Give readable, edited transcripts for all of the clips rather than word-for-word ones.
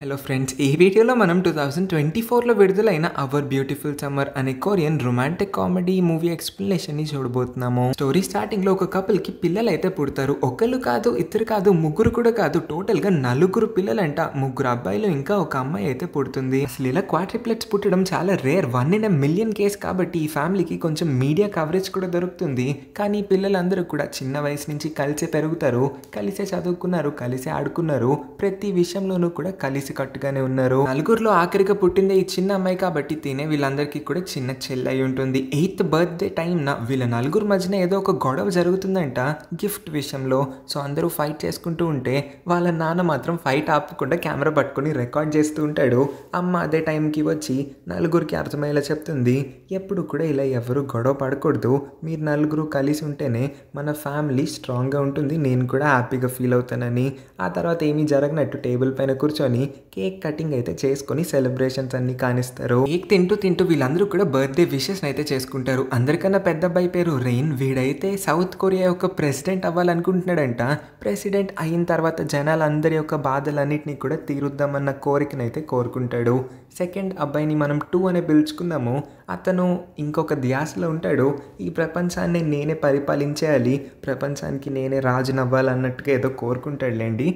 Hello friends, ఈ వీడియోలో మనం 2024లో విడుదలైన అవర్ బ్యూటిఫుల్ సమ్మర్ అనే కొరియన్ రొమాంటిక్ కామెడీ మూవీ ఎక్స్ప్లెనేషన్ని చూడబోతున్నాము. స్టోరీ స్టార్టింగ్లో ఒక కపుల్కి పిల్లలు అయితే పుడతారు. ఒకళ్ళు కాదు, ఇద్దరు కాదు, ముగ్గురు కూడా కాదు, టోటల్గా నలుగురు పిల్లలంట. ముగ్గురు అబ్బాయిలు ఇంకా ఒక అమ్మాయి అయితే పుడుతుంది. అసలు ఇలా క్వాడ్రిప్లెట్స్ పుట్టడం చాలా rare, 1 in a million case. కాబట్టి ఈ ఫ్యామిలీకి కొంచెం మీడియా కవరేజ్ కూడా దొరుకుతుంది. కానీ పిల్లలందరూ కూడా చిన్న వయసు నుంచి కలిసే పెరుగుతారు, కలిసే చదువుకున్నారు, కలిసే ఆడుకున్నారు, ప్రతి విషయంలోనూ కూడా కలిసి కట్టుగానే ఉన్నారు. నలుగురులో ఆఖరిగా పుట్టిందే ఈ చిన్న అమ్మాయి కాబట్టి తినే వీళ్ళందరికీ కూడా చిన్న చెల్లి అయి ఉంటుంది. 8th బర్త్డే టైంన వీళ్ళ నలుగురు మధ్యన ఏదో ఒక గొడవ జరుగుతుందంట గిఫ్ట్ విషయంలో. సో అందరూ ఫైట్ చేసుకుంటూ ఉంటే వాళ్ళ నాన్న మాత్రం ఫైట్ ఆపకుండా కెమెరా పట్టుకొని రికార్డ్ చేస్తూ ఉంటాడు. అమ్మ అదే టైంకి వచ్చి నలుగురికి అర్థమయ్యేలా చెప్తుంది, ఎప్పుడు కూడా ఇలా ఎవరు గొడవ పడకూడదు, మీరు నలుగురు కలిసి ఉంటేనే మన ఫ్యామిలీ స్ట్రాంగ్గా ఉంటుంది, నేను కూడా హ్యాపీగా ఫీల్ అవుతానని. ఆ తర్వాత ఏమీ జరగనట్టు టేబుల్ పైన కూర్చొని కేక్ కటింగ్ అయితే చేసుకొని సెలబ్రేషన్స్ అన్ని కానిస్తారు. కేక్ తింటూ తింటూ వీళ్ళందరూ కూడా బర్త్డే విషెస్ అయితే చేసుకుంటారు. అందరికన్నా పెద్ద అబ్బాయి పేరు రెయిన్. వీడైతే సౌత్ కొరియా యొక్క ప్రెసిడెంట్ అవ్వాలనుకుంటున్నాడంట. ప్రెసిడెంట్ అయిన తర్వాత జనాలందరి యొక్క బాధలన్నింటినీ కూడా తీరుద్దామన్న కోరికనైతే కోరుకుంటాడు. సెకండ్ అబ్బాయిని మనం 2 అనే పిలుచుకుందాము. అతను ఇంకొక ధ్యాసలో ఉంటాడు. ఈ ప్రపంచాన్ని నేనే పరిపాలించేయాలి, ప్రపంచానికి నేనే రాజునవ్వాలన్నట్టుగా ఏదో కోరుకుంటాడులేండి.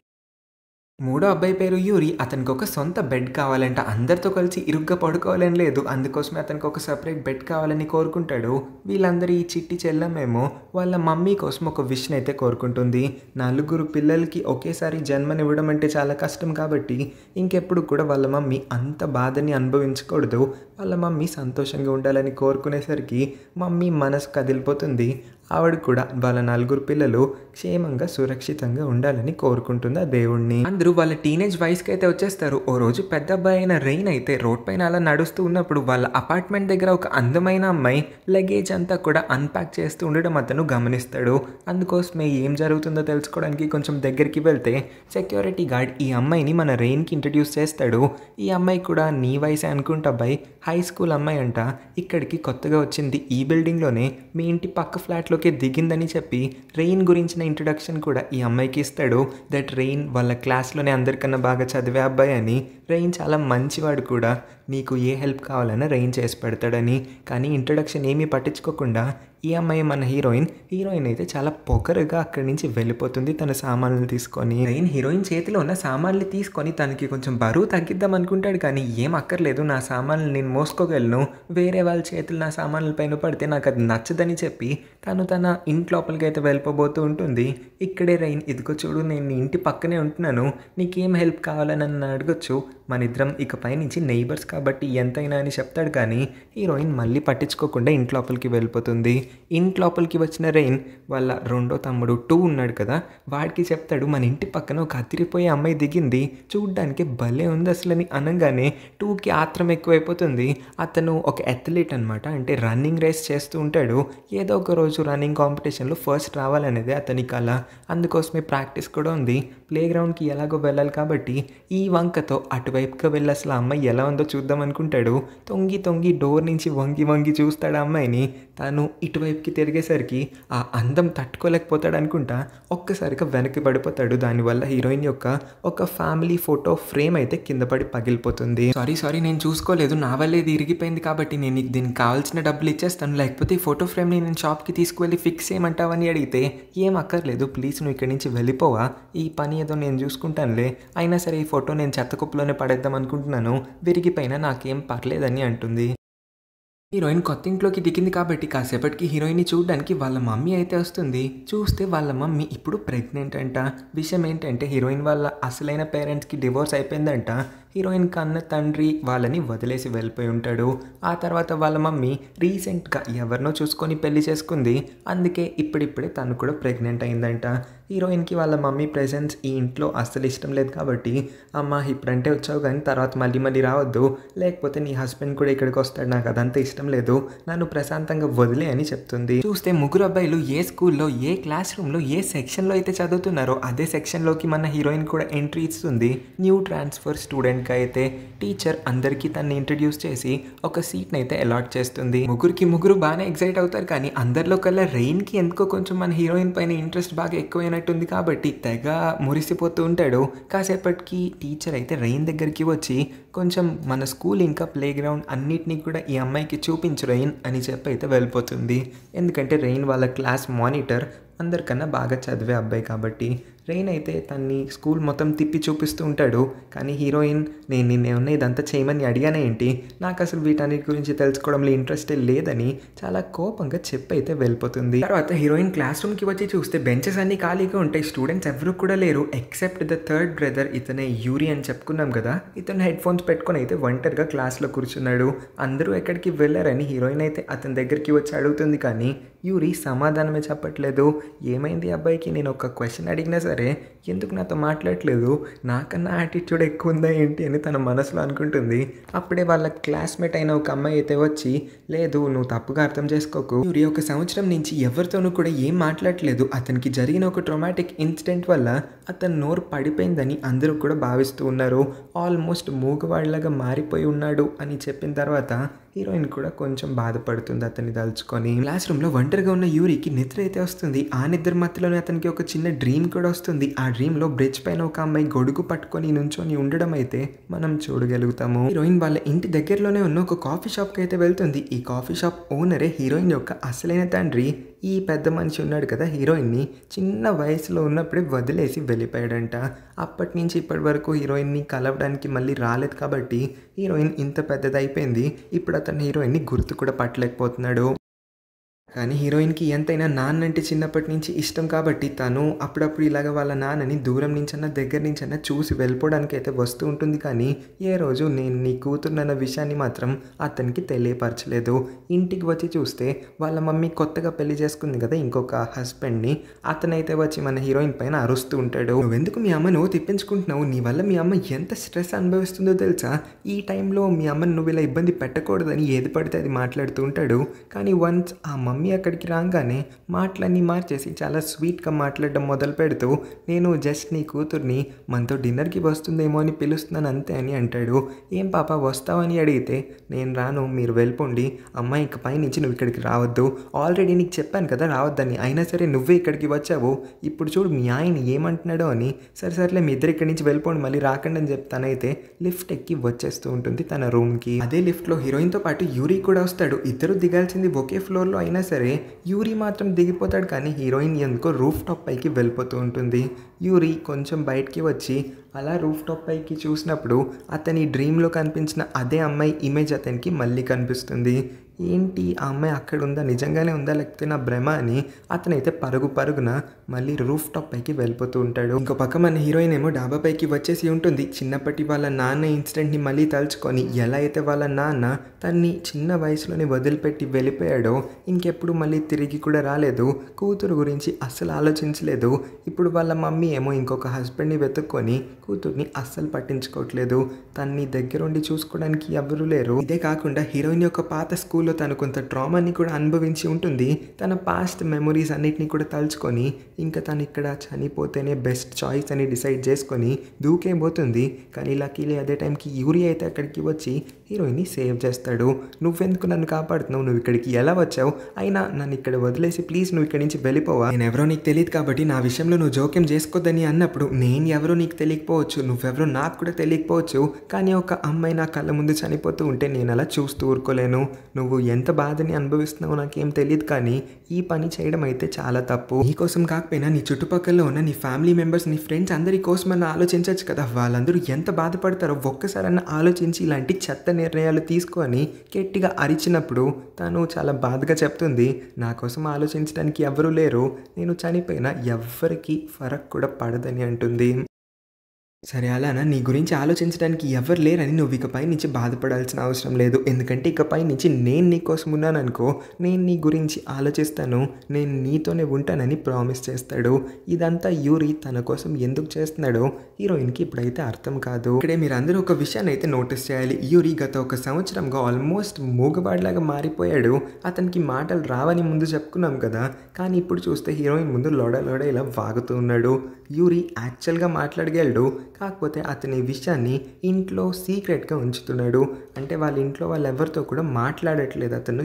మూడో అబ్బాయి పేరు యూరి. అతనికి ఒక సొంత బెడ్ కావాలంట. అందరితో కలిసి ఇరుగ్గా పడుకోవాలని లేదు, అందుకోసమే అతనికి ఒక సపరేట్ బెడ్ కావాలని కోరుకుంటాడు. వీళ్ళందరూ ఈ చిట్టి చెల్లమేమో వాళ్ళ మమ్మీ కోసం ఒక విష్ని అయితే కోరుకుంటుంది. నలుగురు పిల్లలకి ఒకేసారి జన్మనివ్వడం అంటే చాలా కష్టం కాబట్టి ఇంకెప్పుడు కూడా వాళ్ళ మమ్మీ అంత బాధని అనుభవించకూడదు, వాళ్ళ మమ్మీ సంతోషంగా ఉండాలని కోరుకునేసరికి మమ్మీ మనసు కదిలిపోతుంది. ఆవిడ కూడా వాళ్ళ నలుగురు పిల్లలు క్షేమంగా సురక్షితంగా ఉండాలని కోరుకుంటుంది ఆ దేవుణ్ణి. అందరూ వాళ్ళ టీనేజ్ వయసుకి అయితే వచ్చేస్తారు. ఓ రోజు పెద్ద అబ్బాయి అయిన రెయిన్ అయితే రోడ్ పైన అలా నడుస్తూ ఉన్నప్పుడు వాళ్ళ అపార్ట్మెంట్ దగ్గర ఒక అందమైన అమ్మాయి లగేజ్ అంతా కూడా అన్ప్యాక్ చేస్తూ ఉండడం అతను గమనిస్తాడు. అందుకోసమే ఏం జరుగుతుందో తెలుసుకోవడానికి కొంచెం దగ్గరికి వెళ్తే సెక్యూరిటీ గార్డ్ ఈ అమ్మాయిని మన రెయిన్కి ఇంట్రడ్యూస్ చేస్తాడు. ఈ అమ్మాయి కూడా నీ వయసే అనుకుంటా అబ్బాయి, హై స్కూల్ అమ్మాయి అంట, ఇక్కడికి కొత్తగా వచ్చింది, ఈ బిల్డింగ్లోనే మీ ఇంటి పక్క ఫ్లాట్లోకి దిగిందని చెప్పి రెయిన్ గురించిన ఇంట్రడక్షన్ కూడా ఈ అమ్మాయికి ఇస్తాడు. దట్ రెయిన్ వాళ్ళ క్లాస్లోనే అందరికన్నా బాగా చదివే అబ్బాయి అని, రెయిన్ చాలా మంచివాడు కూడా, నీకు ఏ హెల్ప్ కావాలన్నా రెయిన్ చేసి పెడతాడని. కానీ ఇంట్రడక్షన్ ఏమీ పట్టించుకోకుండా ఈ అమ్మాయి మన హీరోయిన్ అయితే చాలా పొగరుగా అక్కడి నుంచి వెళ్ళిపోతుంది తన సామాన్లు తీసుకొని. రెయిన్ హీరోయిన్ చేతిలో ఉన్న సామాన్లు తీసుకొని తనకి కొంచెం బరువు తగ్గిద్దాం అనుకుంటాడు. కానీ ఏం అక్కర్లేదు, నా సామాన్లు నేను మోసుకోగలను, వేరే వాళ్ళ చేతులు నా సామాన్ల పైన పడితే నాకు అది నచ్చదని చెప్పి తను తన ఇంటి లోపలికి అయితే వెళ్ళిపోతూ ఉంటుంది. ఇక్కడే రెయిన్, ఇదిగో చూడు, నేను నీ ఇంటి పక్కనే ఉంటున్నాను, నీకేం హెల్ప్ కావాలని నన్ను అడగొచ్చు, మన ఇద్దరం ఇకపై నుంచి నైబర్స్ కాబట్టి ఎంతైనా అని చెప్తాడు. కానీ హీరోయిన్ మళ్ళీ పట్టించుకోకుండా ఇంటి లోపలికి వెళ్ళిపోతుంది. ఇంటి లోపలికి వచ్చిన రెయిన్ వాళ్ళ రెండో తమ్ముడు 2 ఉన్నాడు కదా, వాడికి చెప్తాడు, మన ఇంటి పక్కన ఒక అదిరిపోయే అమ్మాయి దిగింది, చూడ్డానికి భలే ఉంది అసలని. అనగానే 2కి ఆత్రం ఎక్కువైపోతుంది. అతను ఒక అథ్లీట్ అనమాట, అంటే రన్నింగ్ రేస్ చేస్తూ ఉంటాడు. ఏదో ఒక రోజు రన్నింగ్ కాంపిటీషన్లో ఫస్ట్ రావాలనేది అతని కళ. అందుకోసమే ప్రాక్టీస్ కూడా ఉంది. ప్లే గ్రౌండ్కి ఎలాగో వెళ్ళాలి కాబట్టి ఈ వంకతో అటువైపుగా వెళ్ళి అసలు ఆ అమ్మాయి ఎలా ఉందో చూద్దాం అనుకుంటాడు. తొంగి తొంగి డోర్ నుంచి వంగి వంగి చూస్తాడు ఆ అమ్మాయిని. తను ఇటువైపుకి తిరిగేసరికి ఆ అందం తట్టుకోలేకపోతాడు అనుకుంటా, ఒక్కసారిగా వెనక్కి పడిపోతాడు. దానివల్ల హీరోయిన్ యొక్క ఒక ఫ్యామిలీ ఫోటో ఫ్రేమ్ అయితే కింద పడి పగిలిపోతుంది. సారీ నేను చూసుకోలేదు, నా వల్ల ఇది ఇరిగిపోయింది కాబట్టి నేను నీకు దీనికి కావాల్సిన డబ్బులు ఇచ్చేస్తాను, లేకపోతే ఈ ఫోటో ఫ్రేమ్ని నేను షాప్కి తీసుకువెళ్ళి ఫిక్స్ చేయమంటావని అడిగితే, ఏం అక్కర్లేదు ప్లీజ్, నువ్వు ఇక్కడి నుంచి వెళ్ళిపోవా, ఈ పని ఏదో నేను చూసుకుంటానులే, అయినా సరే ఈ ఫోటో నేను చెత్త కుప్పలోనే పడేద్దాం అనుకుంటున్నాను, విరిగిపోయినా నాకేం పర్లేదని అంటుంది. హీరోయిన్ కొత్త ఇంట్లోకి దిగింది కాబట్టి కాసేపటికి హీరోయిన్ని చూడడానికి వాళ్ళ మమ్మీ అయితే వస్తుంది. చూస్తే వాళ్ళ మమ్మీ ఇప్పుడు ప్రెగ్నెంట్ అంట. విషయం ఏంటంటే హీరోయిన్ వాళ్ళ అసలైన పేరెంట్స్కి డివోర్స్ అయిపోయిందంట. హీరోయిన్ కన్న తండ్రి వాళ్ళని వదిలేసి వెళ్ళిపోయి ఉంటాడు. ఆ తర్వాత వాళ్ళ మమ్మీ రీసెంట్గా ఎవరినో చూసుకొని పెళ్లి చేసుకుంది. అందుకే ఇప్పుడిప్పుడే తను కూడా ప్రెగ్నెంట్ అయిందంట. హీరోయిన్కి వాళ్ళ మమ్మీ ప్రెజెన్స్ ఈ ఇంట్లో అస్సలు ఇష్టం లేదు కాబట్టి, అమ్మ ఇప్పుడంటే వచ్చావు కానీ తర్వాత మళ్ళీ రావద్దు, లేకపోతే నీ హస్బెండ్ కూడా ఇక్కడికి వస్తాడు, నాకు అదంతా ఇష్టం లేదు, నన్ను ప్రశాంతంగా వదిలే అని చెప్తుంది. చూస్తే ముగ్గురు అబ్బాయిలు ఏ స్కూల్లో, ఏ క్లాస్ రూమ్లో, ఏ సెక్షన్లో అయితే చదువుతున్నారో అదే సెక్షన్లోకి మన హీరోయిన్ కూడా ఎంట్రీ ఇస్తుంది. న్యూ ట్రాన్స్ఫర్ స్టూడెంట్ అయినాక అయితే టీచర్ అందరికీ తనని ఇంట్రడ్యూస్ చేసి ఒక సీట్ని అయితే అలాట్ చేస్తుంది. ముగ్గురు బాగానే ఎక్సైట్ అవుతారు, కానీ అందరిలో కల్లా రెయిన్కి ఎందుకో కొంచెం మన హీరోయిన్ పైన ఇంట్రెస్ట్ బాగా ఎక్కువైనట్టుంది కాబట్టి తెగ మురిసిపోతూ ఉంటాడు. కాసేపటికి టీచర్ అయితే రెయిన్ దగ్గరికి వచ్చి కొంచెం మన స్కూల్ ఇంకా ప్లే గ్రౌండ్ అన్నిటినీ కూడా ఈ అమ్మాయికి చూపించు రెయిన్ అని చెప్పి అయితే వెళ్ళిపోతుంది. ఎందుకంటే రెయిన్ వాళ్ళ క్లాస్ మానిటర్, అందరికన్నా బాగా చదివే అబ్బాయి కాబట్టి రెయిన్ అయితే తన్ని స్కూల్ మొత్తం తిప్పి చూపిస్తూ ఉంటాడు. కానీ హీరోయిన్, నేను నిన్నేమన్నా ఇదంతా చేయమని అడిగానే ఏంటి, నాకు అసలు వీటన్నిటి గురించి తెలుసుకోవడంలో ఇంట్రెస్టే లేదని చాలా కోపంగా చెప్పి అయితే వెళ్ళిపోతుంది. తర్వాత హీరోయిన్ క్లాస్ రూమ్కి వచ్చి చూస్తే బెంచెస్ అన్నీ ఖాళీగా ఉంటాయి, స్టూడెంట్స్ ఎవరు కూడా లేరు ఎక్సెప్ట్ ద థర్డ్ బ్రదర్, ఇతనే యూరి అని చెప్పుకున్నాం కదా. ఇతను హెడ్ ఫోన్స్ పెట్టుకొని అయితే ఒంటరిగా క్లాస్లో కూర్చున్నాడు. అందరూ ఎక్కడికి వెళ్ళారని హీరోయిన్ అయితే అతని దగ్గరికి వచ్చి అడుగుతుంది, కానీ యూరి సమాధానమే చెప్పట్లేదు. ఏమైంది అబ్బాయికి, నేను ఒక క్వశ్చన్ అడిగినా సరే ఎందుకు నాతో మాట్లాడట్లేదు, నాకన్నా యాటిట్యూడ్ ఎక్కువ ఉందా ఏంటి అని తన మనసులో అనుకుంటుంది. అప్పుడే వాళ్ళ క్లాస్మేట్ అయిన ఒక అమ్మాయి అయితే వచ్చి, లేదు నువ్వు తప్పుగా అర్థం చేసుకోకు, యూరి ఒక సంవత్సరం నుంచి ఎవరితోనూ కూడా ఏం మాట్లాడట్లేదు, అతనికి జరిగిన ఒక ట్రామాటిక్ ఇన్సిడెంట్ వల్ల అతను నోరు పడిపోయిందని అందరూ కూడా భావిస్తూ ఉన్నారు, ఆల్మోస్ట్ మూగవాడిలాగా మారిపోయి ఉన్నాడు అని చెప్పిన తర్వాత హీరోయిన్ కూడా కొంచెం బాధపడుతుంది అతన్ని తలుచుకొని. క్లాస్ రూమ్లో ఒంటరిగా ఉన్న యూరికి నిద్ర అయితే వస్తుంది. ఆ నిద్ర మధ్యలోనే అతనికి ఒక చిన్న డ్రీమ్ కూడా వస్తుంది. ఆ డ్రీమ్లో బ్రిడ్జ్ పైన ఒక అమ్మాయి గొడుగు పట్టుకొని నుంచొని ఉండడం అయితే మనం చూడగలుగుతాము. హీరోయిన్ వాళ్ళ ఇంటి దగ్గరలోనే ఉన్న ఒక కాఫీ షాప్కి అయితే వెళ్తుంది. ఈ కాఫీ షాప్ ఓనరే హీరోయిన్ యొక్క అసలైన తండ్రి. ఈ పెద్ద మనిషి ఉన్నాడు కదా, హీరోయిన్ని చిన్న వయసులో ఉన్నప్పుడే వదిలేసి వెళ్ళిపోయాడంట. అప్పటి నుంచి ఇప్పటి వరకు హీరోయిన్ని కలవడానికి మళ్ళీ రాలేదు కాబట్టి హీరోయిన్ ఇంత పెద్దదైపోయింది. ఇప్పుడు అతను హీరోయిన్ని గుర్తు కూడా పట్టలేకపోతున్నాడు. కానీ హీరోయిన్కి ఎంతైనా నాన్న అంటే చిన్నప్పటి నుంచి ఇష్టం కాబట్టి తను అప్పుడప్పుడు ఇలాగ వాళ్ళ నాన్నని దూరం నుంచన్నా దగ్గర నుంచన్నా చూసి వెళ్ళిపోవడానికి అయితే వస్తూ ఉంటుంది. కానీ ఏ రోజు నేను నీ కూతురునన్న విషయాన్ని మాత్రం అతనికి తెలియపరచలేదు. ఇంటికి వచ్చి చూస్తే వాళ్ళ మమ్మీ కొత్తగా పెళ్లి చేసుకుంది కదా ఇంకొక హస్బెండ్ని, అతనైతే వచ్చి మన హీరోయిన్ పైన అరుస్తూ ఉంటాడు. నువ్వెందుకు మీ అమ్మను తిప్పించుకుంటున్నావు, నీ వల్ల మీ అమ్మ ఎంత స్ట్రెస్ అనుభవిస్తుందో తెలుసా, ఈ టైంలో మీ అమ్మని నువ్వు ఇలా ఇబ్బంది పెట్టకూడదని ఏది పడితే అది మాట్లాడుతూ ఉంటాడు. కానీ వన్స్ ఆ మమ్మీ అక్కడికి రాగానే మాటలన్నీ మార్చేసి చాలా స్వీట్గా మాట్లాడడం మొదలు పెడుతూ, నేను జస్ట్ నీ కూతుర్ని మనతో డిన్నర్కి వస్తుందేమో అని పిలుస్తున్నాను అంతే అని అంటాడు. ఏం పాప వస్తావని అడిగితే, నేను రాను, మీరు వెళ్ళిపోండి, అమ్మాయి ఇక పై నుంచి నువ్వు ఇక్కడికి రావద్దు, ఆల్రెడీ నీకు చెప్పాను కదా రావద్దని, అయినా సరే నువ్వే ఇక్కడికి వచ్చావు, ఇప్పుడు చూడు మీ ఆయన ఏమంటున్నాడో అని. సరేలే మీ ఇద్దరు ఇక్కడి నుంచి వెళ్ళిపోండి, మళ్ళీ రాకండి అని చెప్తానైతే లిఫ్ట్ ఎక్కి వచ్చేస్తూ ఉంటుంది తన రూమ్కి. అదే లిఫ్ట్లో హీరోయిన్తో పాటు యూరి కూడా వస్తాడు. ఇద్దరు దిగాల్సింది ఒకే ఫ్లోర్లో అయినా సరే యూరి మాత్రం దిగిపోతాడు, కానీ హీరోయిన్ ఎందుకో రూఫ్ టాప్ పైకి వెళ్ళిపోతూ ఉంటుంది. యూరి కొంచెం బయటికి వచ్చి అలా రూఫ్ టాప్ పైకి చూసినప్పుడు అతని డ్రీమ్లో కనిపించిన అదే అమ్మాయి ఇమేజ్ అతనికి మళ్ళీ కనిపిస్తుంది. ఏంటి ఆ అమ్మాయి అక్కడ ఉందా, నిజంగానే ఉందా లేకపోతే నా భ్రమ అని అతనైతే పరుగున మళ్ళీ రూఫ్ టాప్ పైకి వెళ్ళిపోతూ ఉంటాడు. ఇంకో పక్క మన హీరోయిన్ ఏమో డాబా పైకి వచ్చేసి ఉంటుంది. చిన్నప్పటి వాళ్ళ నాన్న ఇన్సిడెంట్ని మళ్ళీ తలుచుకొని ఎలా అయితే వాళ్ళ నాన్న తన్ని చిన్న వయసులోనే వదిలిపెట్టి వెళ్ళిపోయాడో ఇంకెప్పుడు మళ్ళీ తిరిగి కూడా రాలేదు, కూతురు గురించి అస్సలు ఆలోచించలేదు. ఇప్పుడు వాళ్ళ మమ్మీ ఏమో ఇంకొక హస్బెండ్ని వెతుక్కొని కూతుర్ని అస్సలు పట్టించుకోవట్లేదు, తన్ని దగ్గరుండి చూసుకోవడానికి ఎవరు లేరు. ఇదే కాకుండా హీరోయిన్ యొక్క పాత స్కూల్లో తను కొంత ట్రామాని కూడా అనుభవించి ఉంటుంది. తన పాస్ట్ మెమొరీస్ అన్నిటిని కూడా తలుచుకొని ఇంకా తను ఇక్కడ చనిపోతేనే బెస్ట్ చాయిస్ అని డిసైడ్ చేసుకొని దూకేపోతుంది. కానీ లక్కీలీ అదే టైంకి యూరి అయితే అక్కడికి వచ్చి హీరోయిన్ని సేవ్ చేస్తాడు. నువ్వెందుకు నన్ను కాపాడుతున్నావు, నువ్వు ఇక్కడికి ఎలా వచ్చావు, అయినా నన్ను ఇక్కడ వదిలేసి ప్లీజ్ నువ్వు ఇక్కడి నుంచి వెళ్ళిపోవా, నేను ఎవరో నీకు తెలియదు కాబట్టి నా విషయంలో నువ్వు జోక్యం చేసుకోద్దని అన్నప్పుడు, నేను ఎవరో నీకు తెలియకపోవచ్చు, నువ్వెవరో నాకు కూడా తెలియకపోవచ్చు, కానీ ఒక అమ్మాయి నా కళ్ళ ముందు చనిపోతూ ఉంటే నేను అలా చూస్తూ ఊరుకోలేను, నువ్వు ఎంత బాధని అనుభవిస్తున్నావో నాకేం తెలియదు, కానీ ఈ పని చేయడం అయితే చాలా తప్పు. నీ కోసం కాకపోయినా నీ చుట్టుపక్కల ఉన్న నీ ఫ్యామిలీ మెంబర్స్, నీ ఫ్రెండ్స్ అందరి కోసం అన్న ఆలోచించవచ్చు కదా, వాళ్ళందరూ ఎంత బాధపడతారో ఒక్కసారన్నా ఆలోచించి ఇలాంటి చెత్త నిర్ణయాలు తీసుకొని గట్టిగా అరిచినప్పుడు తను చాలా బాధగా చెప్తుంది, నా కోసం ఆలోచించడానికి ఎవరూ లేరు, నేను చనిపోయినా ఎవ్వరికి ఫరక్ కూడా పడదని అంటుంది. సరే అలానా, నీ గురించి ఆలోచించడానికి ఎవరు లేరని నువ్వు ఇకపై నుంచి బాధపడాల్సిన అవసరం లేదు, ఎందుకంటే ఇకపై నుంచి నేను నీ కోసం ఉన్నాను అనుకో, నేను నీ గురించి ఆలోచిస్తాను, నేను నీతోనే ఉంటానని ప్రామిస్ చేస్తాడు. ఇదంతా యూరి తన కోసం ఎందుకు చేస్తున్నాడో హీరోయిన్కి ఇప్పుడైతే అర్థం కాదు. ఇక్కడే మీరు అందరూ ఒక విషయాన్ని అయితే నోటీస్ చేయాలి. యూరి గత ఒక సంవత్సరంగా ఆల్మోస్ట్ మూగవాడిలాగా మారిపోయాడు. అతనికి మాటలు రావని ముందు చెప్పుకున్నాం కదా, కానీ ఇప్పుడు చూస్తే హీరోయిన్ ముందు లోడ ఇలా వాగుతూ ఉన్నాడు. యూరి యాక్చువల్గా మాట్లాడగలడు, కాకపోతే అతని విషయాన్ని ఇంట్లో సీక్రెట్గా ఉంచుతున్నాడు. అంటే వాళ్ళ ఇంట్లో వాళ్ళు ఎవరితో కూడా మాట్లాడట్లేదు అతను.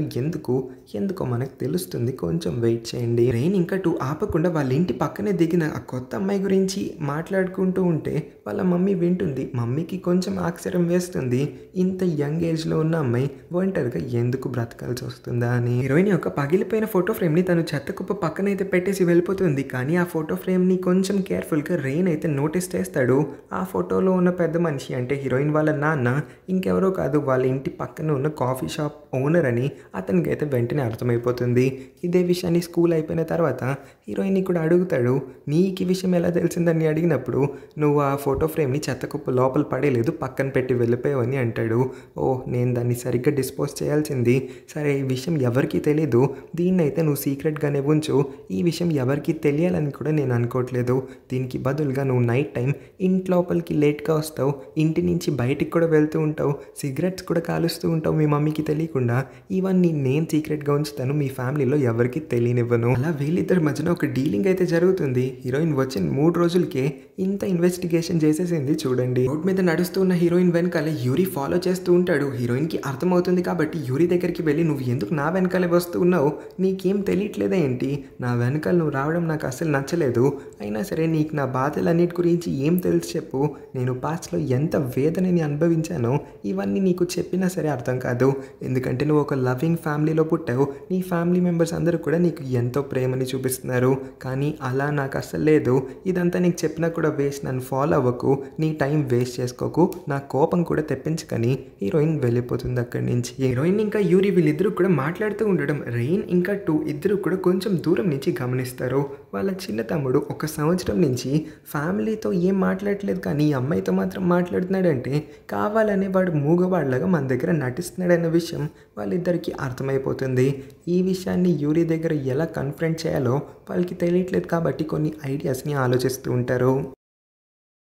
ఎందుకో మనకు తెలుస్తుంది, కొంచెం వెయిట్ చేయండి. రెయిన్ ఇంకా 2 ఆపకుండా వాళ్ళ ఇంటి పక్కనే దిగిన ఆ కొత్త అమ్మాయి గురించి మాట్లాడుకుంటూ ఉంటే వాళ్ళ మమ్మీ వింటుంది. మమ్మీకి కొంచెం ఆశ్చర్యం వేస్తుంది, ఇంత యంగ్ ఏజ్లో ఉన్న అమ్మాయి ఒంటరిగా ఎందుకు బ్రతకాల్సి వస్తుందా అని. హీరోయిన్ యొక్క పగిలిపోయిన ఫోటో ఫ్రేమ్ని తను చెత్త కుప్ప పక్కనైతే పెట్టేసి వెళ్ళిపోతుంది. కానీ ఆ ఫోటో ఫ్రేమ్ని కొంచెం కేర్ఫుల్గా రెయిన్ అయితే నోటీస్ చేస్తాడు. ఆ ఫోటోలో ఉన్న పెద్ద మనిషి అంటే హీరోయిన్ వాళ్ళ నాన్న ఇంకెవరో కాదు, వాళ్ళ ఇంటి పక్కన ఉన్న కాఫీ షాప్ ఓనర్ అని అతనికి అయితే వెంటనే అర్థమైపోతుంది. ఇదే విషయాన్ని స్కూల్ అయిపోయిన తర్వాత హీరోయిన్ని కూడా అడుగుతాడు, నీకు ఈ విషయం ఎలా తెలిసిందని అడిగినప్పుడు నువ్వు ఆ ఫోటో ఫ్రేమ్ని చెత్త కుప్ప లోపల పడేలేదు, పక్కన పెట్టి వెళ్ళిపోయావని అంటాడు. ఓహ్, నేను దాన్ని సరిగ్గా డిస్పోజ్ చేయాల్సింది. సరే, ఈ విషయం ఎవరికీ తెలీదు, దీన్ని అయితే నువ్వు సీక్రెట్గానే ఉంచు. ఈ విషయం ఎవరికి తెలియాలని కూడా నేను అనుకోవట్లేదు. దీనికి బదులుగా నువ్వు నైట్ టైం ఇంటి లోపలికి లేట్గా వస్తావు, ఇంటి నుంచి బయటికి కూడా వెళ్తూ ఉంటావు, సిగరెట్స్ కూడా కాలుస్తూ ఉంటావు మీ మమ్మీకి తెలియకుండా. ఇవన్నీ నేను సీక్రెట్గా ఉంచుతాను, మీ ఫ్యామిలీలో ఎవరికి తెలియనివ్వను. అలా వీళ్ళిద్దరి మధ్యన ఒక డీలింగ్ అయితే జరుగుతుంది. హీరోయిన్ వచ్చిన 3 రోజులకే ఇంత ఇన్వెస్టిగేషన్ చేసేసింది చూడండి. రోడ్ మీద నడుస్తూ ఉన్న హీరోయిన్ వెనకాలే యూరి ఫాలో చేస్తూ ఉంటాడు. హీరోయిన్కి అర్థమవుతుంది కాబట్టి యూరి దగ్గరికి వెళ్ళి, నువ్వు ఎందుకు నా వెనకాలే వస్తూ ఉన్నావు, నీకేం తెలియట్లేదా ఏంటి, నా వెనకాల నువ్వు రావడం నాకు అసలు నచ్చలేదు, అయినా సరే నీకు నా బాధలన్నిటి గురించి ఏం తెలుసు చెప్పు, నేను పాస్ట్లో ఎంత వేదనని అనుభవించానో ఇవన్నీ నీకు చెప్పినా సరే అర్థం కాదు, ఎందుకంటే నువ్వు ఒక లవింగ్ ఫ్యామిలీలో పుట్టావు, నీ ఫ్యామిలీ మెంబర్స్ అందరూ కూడా నీకు ఎంతో ప్రేమని చూపిస్తున్నారు, కానీ అలా నాకు అసలు లేదు, ఇదంతా నీకు చెప్పినా కూడా వేస్ట్, నన్ను ఫాలో అవ్వకు, నీ టైం వేస్ట్ చేసుకోకు, నా కోపం కూడా తెప్పించకని హీరోయిన్ వెళ్ళిపోతుంది అక్కడి నుంచి. హీరోయిన్ ఇంకా యూరి వీళ్ళిద్దరూ కూడా మాట్లాడుతూ ఉండడం రెయిన్ ఇంకా 2 ఇద్దరు కూడా కొంచెం దూరం నుంచి గమనిస్తారు. వాళ్ళ చిన్న తమ్ముడు 1 సంవత్సరం నుంచి ఫ్యామిలీతో ఏం మాట్లాడలేదు, కానీ ఈ అమ్మాయితో మాత్రం మాట్లాడుతున్నాడంటే కావాలనే వాడు మూగవాళ్ళగా మన దగ్గర నటిస్తున్నాడన్న విషయం వాళ్ళిద్దరికీ అర్థమైపోతుంది. ఈ విషయాన్ని యూరి దగ్గర ఎలా కన్ఫ్రంట్ చేయాలో వాళ్ళకి తెలియట్లేదు కాబట్టి కొన్ని ఐడియాస్ని ఆలోచిస్తూ ఉంటారు.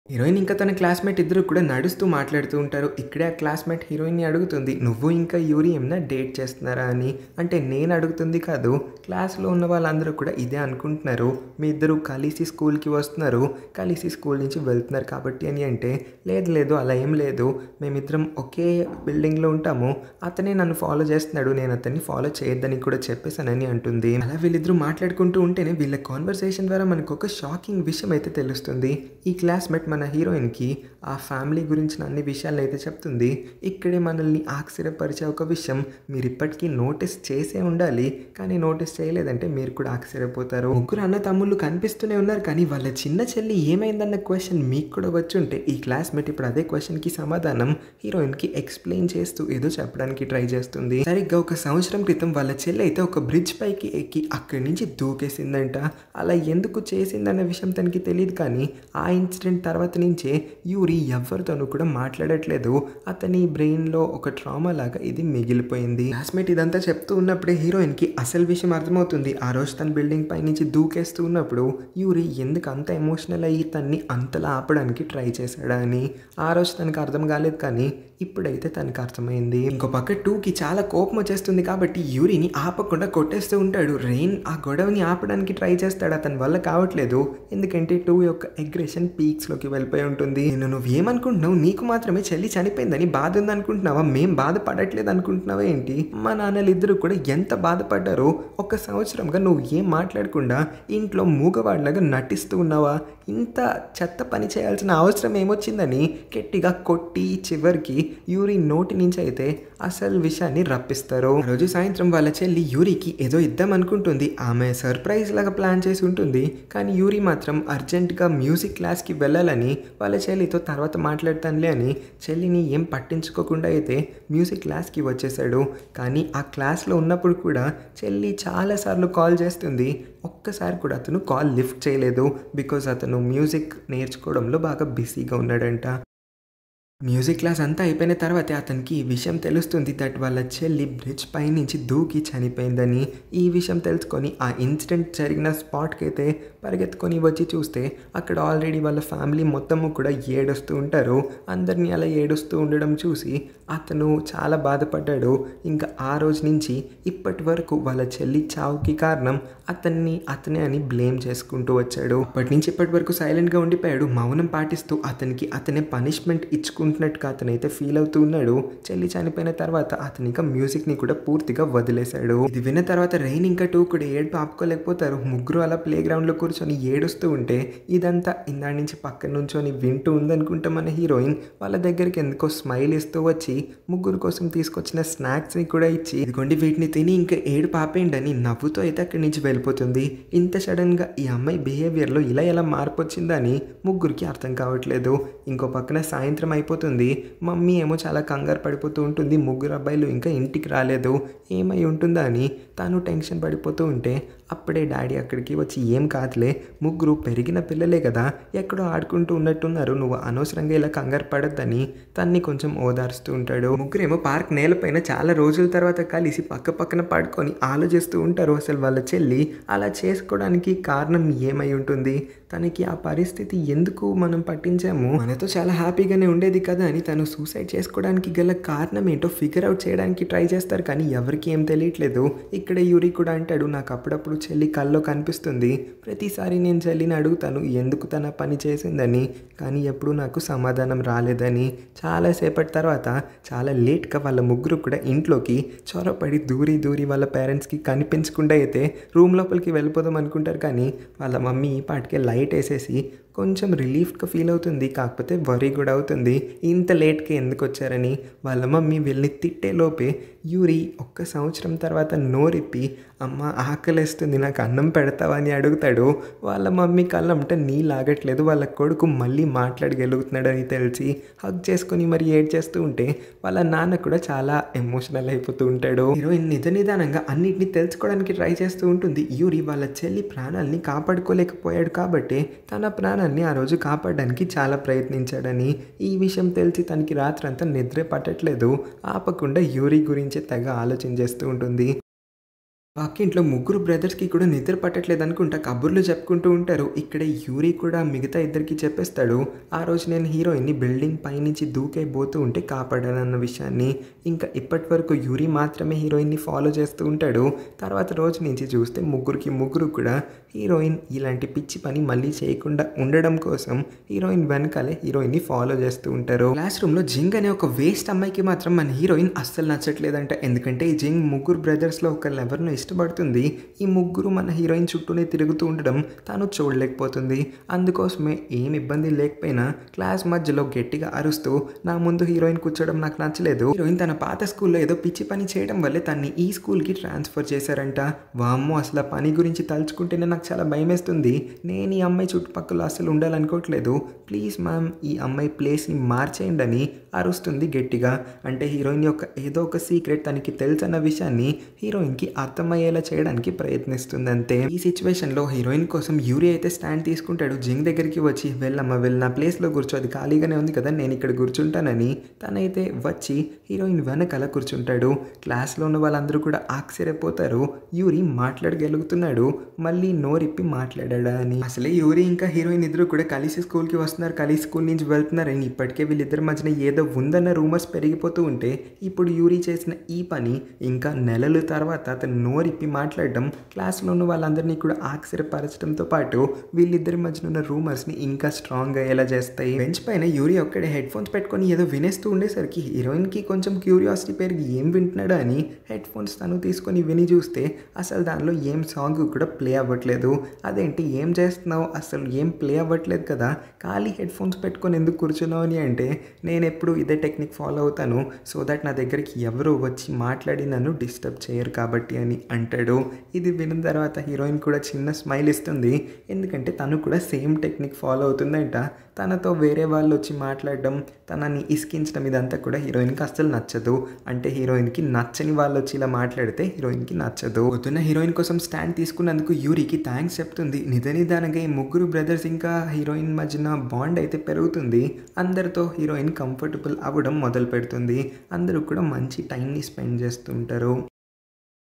హీరోయిన్ ఇంకా తన క్లాస్మేట్ ఇద్దరు కూడా నడుస్తూ మాట్లాడుతూ ఉంటారు. ఇక్కడే ఆ క్లాస్మేట్ హీరోయిన్ని అడుగుతుంది, నువ్వు ఇంకా యూరి ఏమైనా డేట్ చేస్తున్నారా అని. అంటే నేను అడుగుతుంది కాదు, క్లాస్లో ఉన్న వాళ్ళందరూ కూడా ఇదే అనుకుంటున్నారు, మీ ఇద్దరు కలిసి స్కూల్కి వస్తున్నారు, కలిసి స్కూల్ నుంచి వెళ్తున్నారు కాబట్టి అని. అంటే లేదు అలా ఏం లేదు, మేమిద్దరం ఒకే బిల్డింగ్లో ఉంటాము, అతనే నన్ను ఫాలో చేస్తున్నాడు, నేను అతన్ని ఫాలో చేయొద్దని కూడా చెప్పేశానని అంటుంది. అలా వీళ్ళిద్దరూ మాట్లాడుకుంటూ ఉంటేనే వీళ్ళ కాన్వర్సేషన్ ద్వారా మనకు ఒక షాకింగ్ విషయం అయితే తెలుస్తుంది. ఈ క్లాస్మేట్ మన హీరోయిన్కి ఆ ఫ్యామిలీ గురించిన అన్ని విషయాలు అయితే చెప్తుంది. ఇక్కడే మనల్ని ఆశ్చర్యపరిచే ఒక విషయం, మీరు ఇప్పటికీ నోటీస్ చేసే ఉండాలి, కానీ నోటీస్ చేయలేదంటే మీరు కూడా ఆశ్చర్యపోతారు. ముగ్గురు అన్న తమ్ముళ్ళు కనిపిస్తూనే ఉన్నారు, కానీ వాళ్ళ చిన్న చెల్లి ఏమైందన్న క్వశ్చన్ మీకు కూడా వచ్చుంటే ఈ క్లాస్మేట్ ఇప్పుడు అదే క్వశ్చన్కి సమాధానం హీరోయిన్కి ఎక్స్ప్లెయిన్ చేస్తూ ఏదో చెప్పడానికి ట్రై చేస్తుంది. సరిగ్గా 1 సంవత్సరం క్రితం వాళ్ళ చెల్లి అయితే ఒక బ్రిడ్జ్ పైకి ఎక్కి అక్కడి నుంచి దూకేసిందంట. అలా ఎందుకు చేసిందన్న విషయం తనకి తెలియదు, కానీ ఆ ఇన్సిడెంట్ తర్వాత నుంచే యూరి ఎవరితోనూ కూడా మాట్లాడట్లేదు. అతని బ్రెయిన్లో ఒక ట్రామా లాగా ఇది మిగిలిపోయింది. క్లాస్మేట్ ఇదంతా చెప్తూ ఉన్నప్పుడే హీరోయిన్కి అసలు విషయం అర్థమవుతుంది. ఆ రోజు తన బిల్డింగ్ పై నుంచి దూకేస్తూ ఉన్నప్పుడు యూరి ఎందుకు అంత ఎమోషనల్ అయ్యి తన్ని అంతలా ఆపడానికి ట్రై చేశాడా అని. ఆ రోజు తనకు అర్థం కాలేదు, కానీ ఇప్పుడైతే తనకు అర్థమైంది. ఇంకో పక్క 2కి చాలా కోపం వచ్చేస్తుంది కాబట్టి యూరిని ఆపకుండా కొట్టేస్తూ ఉంటాడు. రెయిన్ ఆ గొడవని ఆపడానికి ట్రై చేస్తాడు, అతని వల్ల కావట్లేదు, ఎందుకంటే 2 యొక్క అగ్రెషన్ పీక్స్లోకి వెళ్ళిపోయి ఉంటుంది. నువ్వు ఏమనుకుంటున్నావు, నీకు మాత్రమే చెల్లి చనిపోయిందని బాధ ఉంది అనుకుంటున్నావా, మేం బాధపడట్లేదు అనుకుంటున్నావా ఏంటి. మా నాన్నలు ఇద్దరు కూడా ఎంత బాధపడ్డారో, 1 సంవత్సరంగా నువ్వు ఏం మాట్లాడకుండా ఇంట్లో మూగవాళ్ళగా నటిస్తూ ఉన్నావా, ఇంత చెత్త పని చేయాల్సిన అవసరం ఏమొచ్చిందని గట్టిగా కొట్టి చివరికి యూరి నోటి నుంచి అయితే అసలు విషయాన్ని రప్పిస్తారు. రోజు సాయంత్రం వాళ్ళ చెల్లి యూరికి ఏదో ఇద్దాం అనుకుంటుంది. ఆమె సర్ప్రైజ్ లాగా ప్లాన్ చేసి ఉంటుంది, కానీ యూరి మాత్రం అర్జెంటుగా మ్యూజిక్ క్లాస్కి వెళ్ళాలని వాళ్ళ చెల్లితో తర్వాత మాట్లాడతానులే అని చెల్లిని ఏం పట్టించుకోకుండా అయితే మ్యూజిక్ క్లాస్కి వచ్చేసాడు. కానీ ఆ క్లాస్లో ఉన్నప్పుడు కూడా చెల్లి చాలాసార్లు కాల్ చేస్తుంది, ఒక్కసారి కూడా అతను కాల్ లిఫ్ట్ చేయలేదు. బికాజ్ అతను మ్యూజిక్ నేర్చుకోవడంలో బాగా బిజీగా ఉన్నాడంట. మ్యూజిక్ క్లాస్ అంతా అయిపోయిన తర్వాత అతనికి ఈ విషయం తెలుస్తుంది దట్ వాళ్ళ చెల్లి బ్రిడ్జ్ పై నుంచి దూకి చనిపోయిందని. ఈ విషయం తెలుసుకొని ఆ ఇన్సిడెంట్ జరిగిన స్పాట్కి అయితే పరిగెత్తుకొని వచ్చి చూస్తే అక్కడ ఆల్రెడీ వాళ్ళ ఫ్యామిలీ మొత్తము కూడా ఏడుస్తూ ఉంటారు. అందరినీ అలా ఏడుస్తూ ఉండడం చూసి అతను చాలా బాధపడ్డాడు. ఇంకా ఆ రోజు నుంచి ఇప్పటి వరకు వాళ్ళ చెల్లి చావుకి కారణం అతనే అని బ్లేమ్ చేసుకుంటూ వచ్చాడు. అప్పటి నుంచి ఇప్పటి వరకు సైలెంట్గా ఉండిపోయాడు. మౌనం పాటిస్తూ అతనే పనిష్మెంట్ ఇచ్చుకుంటున్నట్టుగా అతనైతే ఫీల్ అవుతూ ఉన్నాడు. చెల్లి చనిపోయిన తర్వాత అతను ఇంకా మ్యూజిక్ని కూడా పూర్తిగా వదిలేశాడు. ఇది విన్న తర్వాత రెయిన్ ఇంకా టూ కూడా ఏడుపు ఆపుకోలేకపోతారు. ముగ్గురు అలా ప్లే గ్రౌండ్లో కూర్చొని ఏడుస్తూ ఉంటే ఇదంతా ఇందాడి నుంచి పక్కన నుంచొని వింటూ ఉందనుకుంటే మన హీరోయిన్ వాళ్ళ దగ్గరికి ఎందుకో స్మైల్ ఇస్తూ వచ్చి ముగ్గురు కోసం తీసుకొచ్చిన స్నాక్స్ని కూడా ఇచ్చి ఇదిగోండి వీటిని తిని ఇంకా ఏడుపు ఆపేయండి అని నవ్వుతో అయితే అక్కడి నుంచి వెళ్ళిపోతుంది. ఇంత సడన్గా ఈ అమ్మాయి బిహేవియర్లో ఇలా ఎలా మార్పు వచ్చిందని ముగ్గురికి అర్థం కావట్లేదు. ఇంకో పక్కన సాయంత్రం అయిపోతుంది. మమ్మీ ఏమో చాలా కంగారు పడిపోతూ ఉంటుంది. ముగ్గురు అబ్బాయిలు ఇంకా ఇంటికి రాలేదు, ఏమై ఉంటుందా అని తను టెన్షన్ పడిపోతూ ఉంటే అప్పుడే డాడీ అక్కడికి వచ్చి ఏం కాదులే, ముగ్గురు పెరిగిన పిల్లలే కదా, ఎక్కడో ఆడుకుంటూ ఉన్నట్టున్నారు, నువ్వు అనవసరంగా ఇలా కంగారు పడద్దని తన్ని కొంచెం ఓదారుస్తూ ఉంటాడు. ముగ్గురేమో పార్క్ నేలపైన చాలా రోజుల తర్వాత కలిసి పక్క పక్కన పడుకొని ఆలోచిస్తూ ఉంటారు. అసలు వాళ్ళ చెల్లి అలా చేసుకోవడానికి కారణం ఏమై ఉంటుంది, తనకి ఆ పరిస్థితి ఎందుకు మనం పట్టించాము, మనతో చాలా హ్యాపీగానే ఉండేది కదా అని తను సూసైడ్ చేసుకోవడానికి గల కారణం ఏంటో ఫిగర్ అవుట్ చేయడానికి ట్రై చేస్తారు. కానీ ఎవరికి ఏం తెలియట్లేదు. ఇక్కడ యూరి కూడా అంటాడు, నాకు అప్పుడప్పుడు చెల్లి కల్లో కనిపిస్తుంది, ప్రతిసారి నేను చెల్లిని అడుగుతాను ఎందుకు తన పని చేసిందని, కానీ ఎప్పుడు నాకు సమాధానం రాలేదని. చాలాసేపటి తర్వాత చాలా లేట్గా వాళ్ళ ముగ్గురు కూడా ఇంట్లోకి చొరపడి దూరి వాళ్ళ పేరెంట్స్కి కనిపించకుండా అయితే రూమ్ లోపలికి వెళ్ళిపోదాం అనుకుంటారు. కానీ వాళ్ళ మమ్మీ ఈ పాటికే లైట్ వేసేసి కొంచెం రిలీఫ్గా ఫీల్ అవుతుంది. కాకపోతే వరీ కూడా అవుతుంది, ఇంత లేట్గా ఎందుకు వచ్చారని. వాళ్ళ మమ్మీ వీళ్ళని తిట్టేలోపే యూరి 1 సంవత్సరం తర్వాత నోరిప్పి అమ్మ ఆకలేస్తుంది నాకు అన్నం పెడతావా అని అడుగుతాడు. వాళ్ళ మమ్మీ కళ్ళంట నీళ్ళాగట్లేదు. వాళ్ళ కొడుకు మళ్ళీ మాట్లాడగలుగుతున్నాడని తెలిసి హగ్ చేసుకొని మరి ఏడ్చేస్తూ ఉంటే వాళ్ళ నాన్న కూడా చాలా ఎమోషనల్ అయిపోతూ ఉంటాడు. హీరోయిన్ నిదానంగా అన్నిటిని తెలుసుకోవడానికి ట్రై చేస్తూ ఉంటుంది. యూరి వాళ్ళ చెల్లి ప్రాణాలని కాపాడుకోలేకపోయాడు కాబట్టి తన ప్రాణాన్ని ఆ రోజు కాపాడడానికి చాలా ప్రయత్నించాడని. ఈ విషయం తెలిసి తనకి రాత్రంతా నిద్రే పట్టట్లేదు. ఆపకుండా యూరి గురించే తెగ ఆలోచన చేస్తూ ఉంటుంది. పక్కింట్లో ముగ్గురు బ్రదర్స్కి కూడా నిద్ర పట్టట్లేదు అనుకుంటా కబుర్లు చెప్పుకుంటూ ఉంటారు. ఇక్కడ యూరి కూడా మిగతా ఇద్దరికి చెప్పేస్తాడు, ఆ రోజు నేను హీరోయిన్ని బిల్డింగ్ పైనుంచి దూకైపోతూ ఉంటే కాపాడానన్న విషయాన్ని. ఇంకా ఇప్పటి వరకు యూరి మాత్రమే హీరోయిన్ని ఫాలో చేస్తూ ఉంటాడు. తర్వాత రోజు నుంచి చూస్తే ముగ్గురు కూడా హీరోయిన్ ఇలాంటి పిచ్చి పని మళ్ళీ చేయకుండా ఉండడం కోసం హీరోయిన్ వెనకాలే హీరోయిన్ని ఫాలో చేస్తూ ఉంటారు. క్లాస్ రూమ్లో జింగ్ అనే ఒక వేస్ట్ అమ్మాయికి మాత్రం మన హీరోయిన్ అస్సలు నచ్చట్లేదంట. ఎందుకంటే ఈ జింగ్ ముగ్గురు బ్రదర్స్లో ఒకళ్ళెవరినో ఇష్టపడుతుంది. ఈ ముగ్గురు మన హీరోయిన్ చుట్టూనే తిరుగుతూ ఉండడం తను చూడలేకపోతుంది. అందుకోసమే ఏం ఇబ్బంది లేకపోయినా క్లాస్ మధ్యలో గట్టిగా అరుస్తూ నా ముందు హీరోయిన్ కూర్చోవడం నాకు నచ్చలేదు, హీరోయిన్ తన పాత స్కూల్లో ఏదో పిచ్చి పని చేయడం వల్లే తన్ని ఈ స్కూల్కి ట్రాన్స్ఫర్ చేశారంట. వామ్మో అసలు ఆ పని గురించి తలుచుకుంటేనే నాకు చాలా భయమేస్తుంది, నేను ఈ అమ్మాయి చుట్టుపక్కల అసలు ఉండాలనుకోవట్లేదు, ప్లీజ్ మ్యామ్ ఈ అమ్మాయి ప్లేస్ని మార్చేయండి అని అరుస్తుంది గట్టిగా. అంటే హీరోయిన్ యొక్క ఏదో ఒక సీక్రెట్ తనకి తెలుసన్న విషయాన్ని హీరోయిన్కి అర్థమయ్యేలా చేయడానికి ప్రయత్నిస్తుంది అంతే. ఈ సిచ్యువేషన్లో హీరోయిన్ కోసం యూరి అయితే స్టాండ్ తీసుకుంటాడు. జింగ్ దగ్గరికి వచ్చి వెళ్ళమ్మ వెళ్ళి నా ప్లేస్లో కూర్చో, అది ఖాళీగానే ఉంది కదా నేను ఇక్కడ కూర్చుంటానని తనైతే వచ్చి హీరోయిన్ వెనకాల కూర్చుంటాడు. క్లాస్లో ఉన్న వాళ్ళందరూ కూడా ఆశ్చర్యపోతారు, యూరి మాట్లాడగలుగుతున్నాడు, మళ్ళీ నోరిప్పి మాట్లాడా అని. అసలే యూరి ఇంకా హీరోయిన్ ఇద్దరు కూడా కలిసి స్కూల్కి వస్తున్నారు, కలిసి స్కూల్ నుంచి వెళ్తున్నారని ఇప్పటికే వీళ్ళిద్దరి మధ్యన ఏదో ఉందన్న రూమర్స్ పెరిగిపోతూ ఉంటే ఇప్పుడు యూరి చేసిన ఈ పని ఇంకా నెలల తర్వాత అతను నోరిప్పి మాట్లాడడం క్లాస్లో ఉన్న వాళ్ళందరినీ కూడా ఆశ్చర్యపరచడంతో పాటు వీళ్ళిద్దరి మధ్యన ఉన్న రూమర్స్ని ఇంకా స్ట్రాంగ్ అయ్యేలా చేస్తాయి. బెంచ్ పైన యూరి ఒక్కడే హెడ్ ఫోన్స్ పెట్టుకొని ఏదో వినేస్తూ ఉండేసరికి హీరోయిన్కి కొంచెం క్యూరియాసిటీ పెరిగి ఏం వింటున్నాడా అని హెడ్ ఫోన్స్ తను తీసుకొని విని చూస్తే అసలు దానిలో ఏం సాంగ్ కూడా ప్లే అవ్వట్లేదు. అదేంటి ఏం చేస్తున్నావు, అసలు ఏం ప్లే అవ్వట్లేదు కదా, ఖాళీ హెడ్ ఫోన్స్ పెట్టుకొని ఎందుకు కూర్చున్నావు అని అంటే నేను ఎప్పుడు ఇదే టెక్నిక్ ఫాలో అవుతాను సో దట్ నా దగ్గరికి ఎవరు వచ్చి మాట్లాడి నన్ను డిస్టర్బ్ చేయరు కాబట్టి అని అంటాడు. ఇది విన్న తర్వాత హీరోయిన్ కూడా చిన్న స్మైల్ ఇస్తుంది, ఎందుకంటే తను కూడా సేమ్ టెక్నిక్ ఫాలో అవుతుందంట. తనతో వేరే వాళ్ళు వచ్చి మాట్లాడడం, తనని ఇసికించడం ఇదంతా కూడా హీరోయిన్కి అస్సలు నచ్చదు. అంటే హీరోయిన్కి నచ్చని వాళ్ళు వచ్చి ఇలా మాట్లాడితే హీరోయిన్కి నచ్చదు. పొద్దున్న హీరోయిన్ కోసం స్టాండ్ తీసుకున్నందుకు యూరికి థ్యాంక్స్ చెప్తుంది. నిదానంగా ఈ ముగ్గురు బ్రదర్స్ ఇంకా హీరోయిన్ మధ్యన బాండ్ అయితే పెరుగుతుంది. అందరితో హీరోయిన్ కంఫర్టబుల్ అవ్వడం మొదలు పెడుతుంది. అందరూ కూడా మంచి టైంని స్పెండ్ చేస్తుంటారు.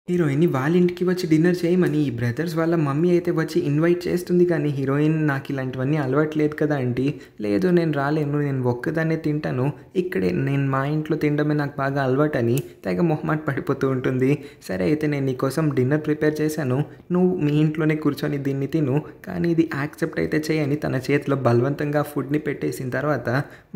హీరోయిన్‌ని వాళ్ళ ఇంటికి వచ్చి డిన్నర్ చేయమని ఈ బ్రదర్స్ వాళ్ళ మమ్మీ అయితే వచ్చి ఇన్వైట్ చేస్తుంది కానీ హీరోయిన్ నాకు ఇలాంటివన్నీ అలవాటు లేదు కదా ఆంటీ. లేదు నేను రాలేను. నేను ఒక్కదాన్నే తింటాను. ఇక్కడే నేను మా ఇంట్లో తినడమే నాకు బాగా అలవాటని తెగ మొహమాట పడిపోతూ ఉంటుంది. సరే అయితే నేను నీకోసం డిన్నర్ ప్రిపేర్ చేశాను. నువ్వు మీ ఇంట్లోనే కూర్చొని దీన్ని తిను. కానీ ఇది యాక్సెప్ట్ అయితే చేయని తన చేతిలో బలవంతంగా ఫుడ్‌ని పెట్టేసిన తర్వాత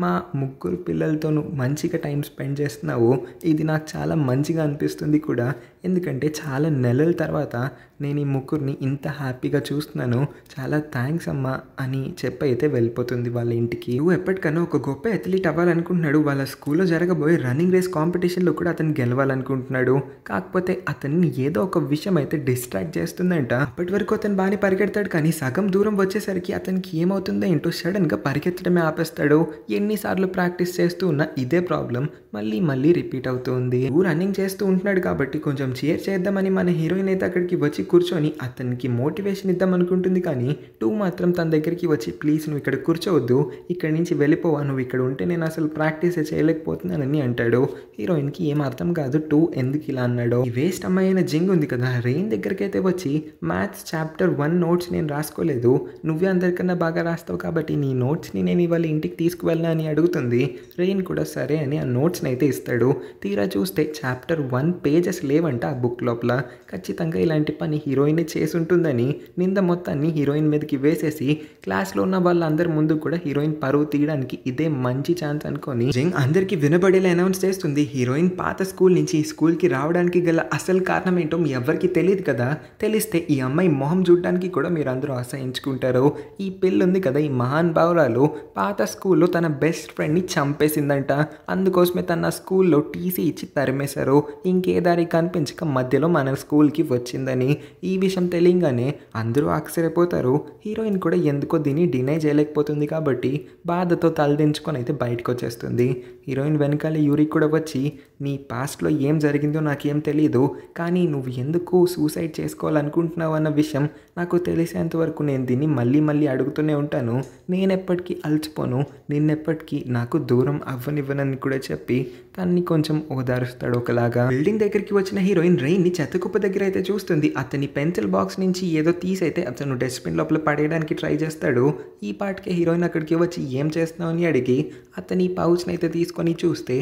మా ముగ్గురు పిల్లలతోనూ మంచిగా టైం స్పెండ్ చేస్తున్నావు. ఇది నాకు చాలా మంచిగా అనిపిస్తుంది కూడా. ఎందుకంటే చాలా నెలల తర్వాత నేను ఈ ముగ్గురిని ఇంత హ్యాపీగా చూస్తున్నాను. చాలా థ్యాంక్స్ అమ్మా అని చెప్పి అయితే వెళ్ళిపోతుంది వాళ్ళ ఇంటికి. నువ్వు ఎప్పటికన్నా ఒక గొప్ప అథ్లీట్ అవ్వాలనుకుంటున్నాడు. వాళ్ళ స్కూల్లో జరగబోయే రన్నింగ్ రేస్ కాంపిటీషన్లో కూడా అతను గెలవాలనుకుంటున్నాడు. కాకపోతే అతన్ని ఏదో ఒక విషయం అయితే డిస్ట్రాక్ట్ చేస్తుందంట. అప్పటి వరకు అతను బాగానే పరిగెడతాడు కానీ సగం దూరం వచ్చేసరికి అతనికి ఏమవుతుందో ఏంటో సడన్గా పరిగెత్తడమే ఆపేస్తాడు. ఎన్నిసార్లు ప్రాక్టీస్ చేస్తూ ఉన్నా ఇదే ప్రాబ్లం మళ్ళీ మళ్ళీ రిపీట్ అవుతుంది. నువ్వు రన్నింగ్ చేస్తూ ఉంటున్నాడు కాబట్టి కొంచెం చీర్ చేద్దామని మన హీరోయిన్ అయితే అక్కడికి వచ్చి కూర్చొని అతనికి మోటివేషన్ ఇద్దాం అనుకుంటుంది కానీ టూ మాత్రం తన దగ్గరికి వచ్చి ప్లీజ్ నువ్వు ఇక్కడ కూర్చోవద్దు, ఇక్కడి నుంచి వెళ్ళిపోవా, నువ్వు ఇక్కడ ఉంటే నేను అసలు ప్రాక్టీస్ చేయలేకపోతున్నానని అంటాడు. హీరోయిన్కి ఏం అర్థం కాదు టూ ఎందుకు ఇలా అన్నాడో. ఈ వేస్ట్ అమ్మాయి అయిన జింగ్ ఉంది కదా, రెయిన్ దగ్గరికి అయితే వచ్చి మ్యాథ్స్ చాప్టర్ 1 నోట్స్ నేను రాసుకోలేదు, నువ్వే అందరికన్నా బాగా రాస్తావు కాబట్టి నీ నోట్స్ని నేను ఇవాళ ఇంటికి తీసుకువెళ్ళా అని అడుగుతుంది. రెయిన్ కూడా సరే అని ఆ నోట్స్ని అయితే ఇస్తాడు. తీరా చూస్తే చాప్టర్ 1 పేజెస్ లేవంట ఆ బుక్ లోపల. ఖచ్చితంగా ఇలాంటి పని హీరోయిన్ చేసి ఉంటుందని నింద మొత్తాన్ని హీరోయిన్ మీదకి వేసేసి క్లాస్లో ఉన్న వాళ్ళందరి ముందు కూడా హీరోయిన్ పరువు తీయడానికి ఇదే మంచి ఛాన్స్ అనుకొని జింగ్ అందరికీ వినబడేలా అనౌన్స్ చేస్తుంది. హీరోయిన్ పాత స్కూల్ నుంచి ఈ స్కూల్కి రావడానికి గల అసలు కారణం ఏంటో మీ ఎవరికి తెలియదు కదా, తెలిస్తే ఈ అమ్మాయి మొహం చూడడానికి కూడా మీరు అందరూ అసహించుకుంటారు. ఈ పిల్ల ఉంది కదా, ఈ మహాన్ భావురాలు పాత స్కూల్లో తన బెస్ట్ ఫ్రెండ్ని చంపేసిందంట. అందుకోసమే తన స్కూల్లో టీసీ ఇచ్చి తరిమేశారు. ఇంకే దారి కనిపించక మధ్యలో మన స్కూల్కి వచ్చిందని. ఈ విషయం తెలియగానే అందరూ ఆశ్చర్యపోతారు. హీరోయిన్ కూడా ఎందుకో దీన్ని డినై చేయలేకపోతుంది కాబట్టి బాధతో తలదించుకొని అయితే బయటకు వచ్చేస్తుంది. హీరోయిన్ వెనకాల యూరి కూడా వచ్చి నీ పాస్ట్లో ఏం జరిగిందో నాకేం తెలియదు, కానీ నువ్వు ఎందుకు సూసైడ్ చేసుకోవాలనుకుంటున్నావు అన్న విషయం నాకు తెలిసేంత వరకు నేను దీన్ని మళ్ళీ మళ్ళీ అడుగుతూనే ఉంటాను. నేనెప్పటికీ అలసిపోను, నిన్నెప్పటికీ నాకు దూరం అవ్వనివ్వనని కూడా చెప్పి తన్ని కొంచెం ఓదారుస్తాడు ఒకలాగా. బిల్డింగ్ దగ్గరికి వచ్చిన హీరోయిన్ రెయిన్ని చెత్తకుప్ప దగ్గర అయితే చూస్తుంది. అతని పెన్సిల్ బాక్స్ నుంచి ఏదో తీసైతే అతను డస్ట్బిన్ లోపల పడేయడానికి ట్రై చేస్తాడు. ఈ పాటికే హీరోయిన్ అక్కడికి వచ్చి ఏం చేస్తున్నావు అని అడిగి అతని పౌచ్ని అయితే తీసుకొని చూస్తే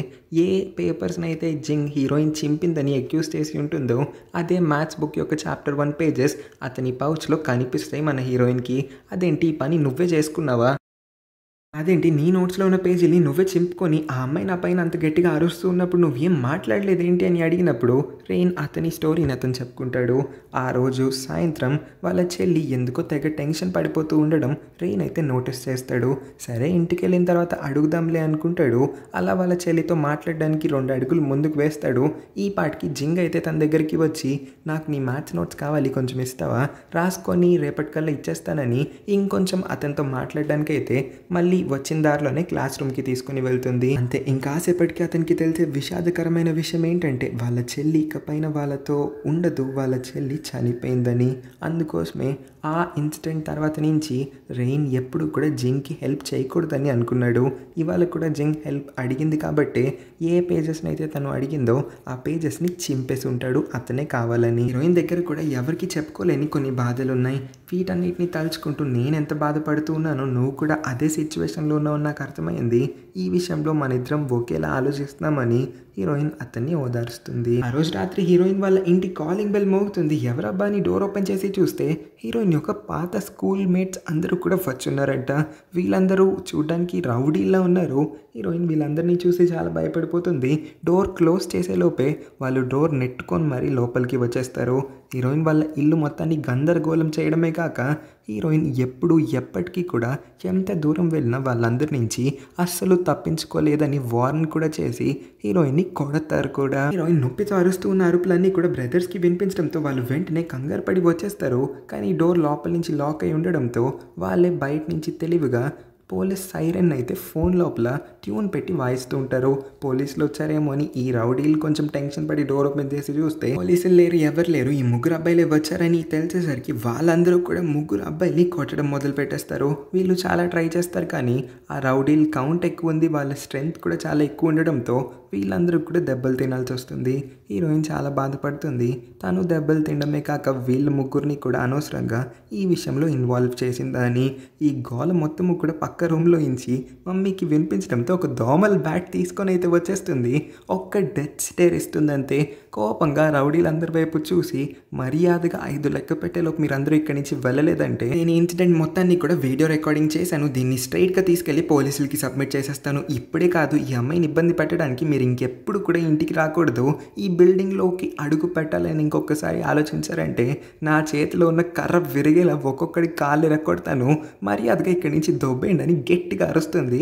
ఏ పేపర్స్ని అయితే జింగ్ హీరోయిన్ చింపిందని అక్యూజ్ చేసి ఉంటుందో అదే మ్యాథ్స్ బుక్ యొక్క చాప్టర్ 1 పేజెస్ అతని పౌచ్లో కనిపిస్తాయి మన హీరోయిన్కి. అదేంటి ఈ పని నువ్వే చేసుకున్నావా, అదేంటి నీ నోట్స్లో ఉన్న పేజీని నువ్వే చింపుకొని ఆ అమ్మాయి నా పైన అంత గట్టిగా అరుస్తూ ఉన్నప్పుడు నువ్వేం మాట్లాడలేదేంటి అని అడిగినప్పుడు రెయిన్ అతని స్టోరీని అతను చెప్పుకుంటాడు. ఆ రోజు సాయంత్రం వాళ్ళ చెల్లి ఎందుకో తెగ టెన్షన్ పడిపోతూ ఉండడం రెయిన్ అయితే నోటీస్ చేస్తాడు. సరే ఇంటికి వెళ్ళిన తర్వాత అడుగుదాంలే అనుకుంటాడు. అలా వాళ్ళ చెల్లితో మాట్లాడడానికి 2 అడుగులు ముందుకు వేస్తాడు. ఈ పాటికి జింగ్ అయితే తన దగ్గరికి వచ్చి నాకు నీ మ్యాథ్స్ నోట్స్ కావాలి, కొంచెం ఇస్తావా, రాసుకొని రేపటికల్లా ఇచ్చేస్తానని ఇంకొంచెం అతనితో మాట్లాడడానికి అయితే మళ్ళీ వచ్చిన దారిలోనే క్లాస్ రూమ్కి తీసుకుని వెళ్తుంది. అంతే ఇంకాసేపటికి అతనికి తెలిసే విషాదకరమైన విషయం ఏంటంటే వాళ్ళ చెల్లి ఇకపైన వాళ్ళతో ఉండదు, వాళ్ళ చెల్లి చనిపోయిందని. అందుకోసమే ఆ ఇన్సిడెంట్ తర్వాత నుంచి రెయిన్ ఎప్పుడు కూడా జింగ్కి హెల్ప్ చేయకూడదని అనుకున్నాడు. ఇవాళ కూడా జింగ్ హెల్ప్ అడిగింది కాబట్టి ఏ పేజెస్ని అయితే తను అడిగిందో ఆ పేజెస్ని చింపేసి ఉంటాడు అతనే కావాలని. హీరోయిన్ దగ్గర కూడా ఎవరికి చెప్పుకోలేని కొన్ని బాధలు ఉన్నాయి. వీటన్నిటిని తలుచుకుంటూ నేను ఎంత బాధపడుతూ ఉన్నానో నువ్వు కూడా అదే సిచ్యువేషన్లో ఉన్నావు నాకు అర్థమైంది. ఈ విషయంలో మన ఇద్దరం ఒకేలా ఆలోచిస్తున్నామని హీరోయిన్ అతన్ని ఓదారుస్తుంది. ఆ రోజు రాత్రి హీరోయిన్ వాళ్ళ ఇంటి కాలింగ్ బెల్ మోగుతుంది. ఎవరబ్బా అని డోర్ ఓపెన్ చేసి చూస్తే హీరోయిన్ యొక్క పాత స్కూల్ మేట్స్ అందరూ కూడా వచ్చున్నారంట. వీళ్ళందరూ చూడడానికి రౌడీలా ఉన్నారు. హీరోయిన్ వీళ్ళందరినీ చూసి చాలా భయపడిపోతుంది. డోర్ క్లోజ్ చేసే లోపే వాళ్ళు డోర్ నెట్టుకొని మరీ లోపలికి వచ్చేస్తారు. హీరోయిన్ వాళ్ళ ఇల్లు మొత్తాన్ని గందరగోళం చేయడమే కాక హీరోయిన్ ఎప్పుడు ఎప్పటికీ కూడా ఎంత దూరం వెళ్ళినా వాళ్ళందరి నుంచి అస్సలు తప్పించుకోలేదని వార్న్ కూడా చేసి హీరోయిన్ని కొడతారు కూడా. హీరోయిన్ నొప్పితో అరుస్తూ ఉన్న అరుపులన్నీ కూడా బ్రదర్స్కి వినిపించడంతో వాళ్ళు వెంటనే కంగారు పడి వచ్చేస్తారు. కానీ డోర్ లోపల నుంచి లాక్ అయి ఉండడంతో వాళ్ళే బయట నుంచి తెలివిగా పోలీస్ సైరన్ అయితే ఫోన్ లోపల ట్యూన్ పెట్టి వాయిస్తూ ఉంటారు. పోలీసులు వచ్చారేమో అని ఈ రౌడీలు కొంచెం టెన్షన్ పడి డోర్ ఓపెన్ చేసి చూస్తే పోలీసులు లేరు, ఎవరు లేరు. ఈ ముగ్గురు అబ్బాయిలే వచ్చారని తెలిసేసరికి వాళ్ళందరూ కూడా ముగ్గురు అబ్బాయిని కొట్టడం మొదలు పెట్టేస్తారు. వీళ్ళు చాలా ట్రై చేస్తారు కానీ ఆ రౌడీలు కౌంట్ ఎక్కువ ఉంది, వాళ్ళ స్ట్రెంగ్త్ కూడా చాలా ఎక్కువ ఉండడంతో వీళ్ళందరూ కూడా దెబ్బలు తినాల్సి వస్తుంది. హీరోయిన్ చాలా బాధపడుతుంది. తను దెబ్బలు తినడమే కాక వీళ్ళ ముగ్గురిని కూడా అనవసరంగా ఈ విషయంలో ఇన్వాల్వ్ చేసిందా అని. ఈ గోల మొత్తము కూడా పక్క రూమ్లో ఇంచి మమ్మీకి వినిపించడంతో ఒక దోమల బ్యాట్ తీసుకొని అయితే వచ్చేస్తుంది. ఒక్క డెత్ స్టేర్ ఇస్తుందంతే. కోపంగా రౌడీలందరి వైపు చూసి మర్యాదగా 5 లెక్క పెట్టేలోపు మీరందరూ ఇక్కడి నుంచి వెళ్ళలేదంటే నేను ఇన్సిడెంట్ మొత్తాన్ని కూడా వీడియో రికార్డింగ్ చేశాను, దీన్ని స్ట్రైట్గా తీసుకెళ్లి పోలీసులకి సబ్మిట్ చేసేస్తాను. ఇప్పుడే కాదు, ఈ అమ్మాయిని ఇబ్బంది పెట్టడానికి మీరు ఇంకెప్పుడు కూడా ఇంటికి రాకూడదు. ఈ బిల్డింగ్లోకి అడుగు పెట్టాలని ఇంకొకసారి ఆలోచించారంటే నా చేతిలో ఉన్న కర్ర విరిగేలా ఒక్కొక్కడి కాళ్ళు ఎరగొడతాను, మర్యాదగా ఇక్కడి నుంచి దొబ్బేయండి అని గట్టిగా అరుస్తుంది.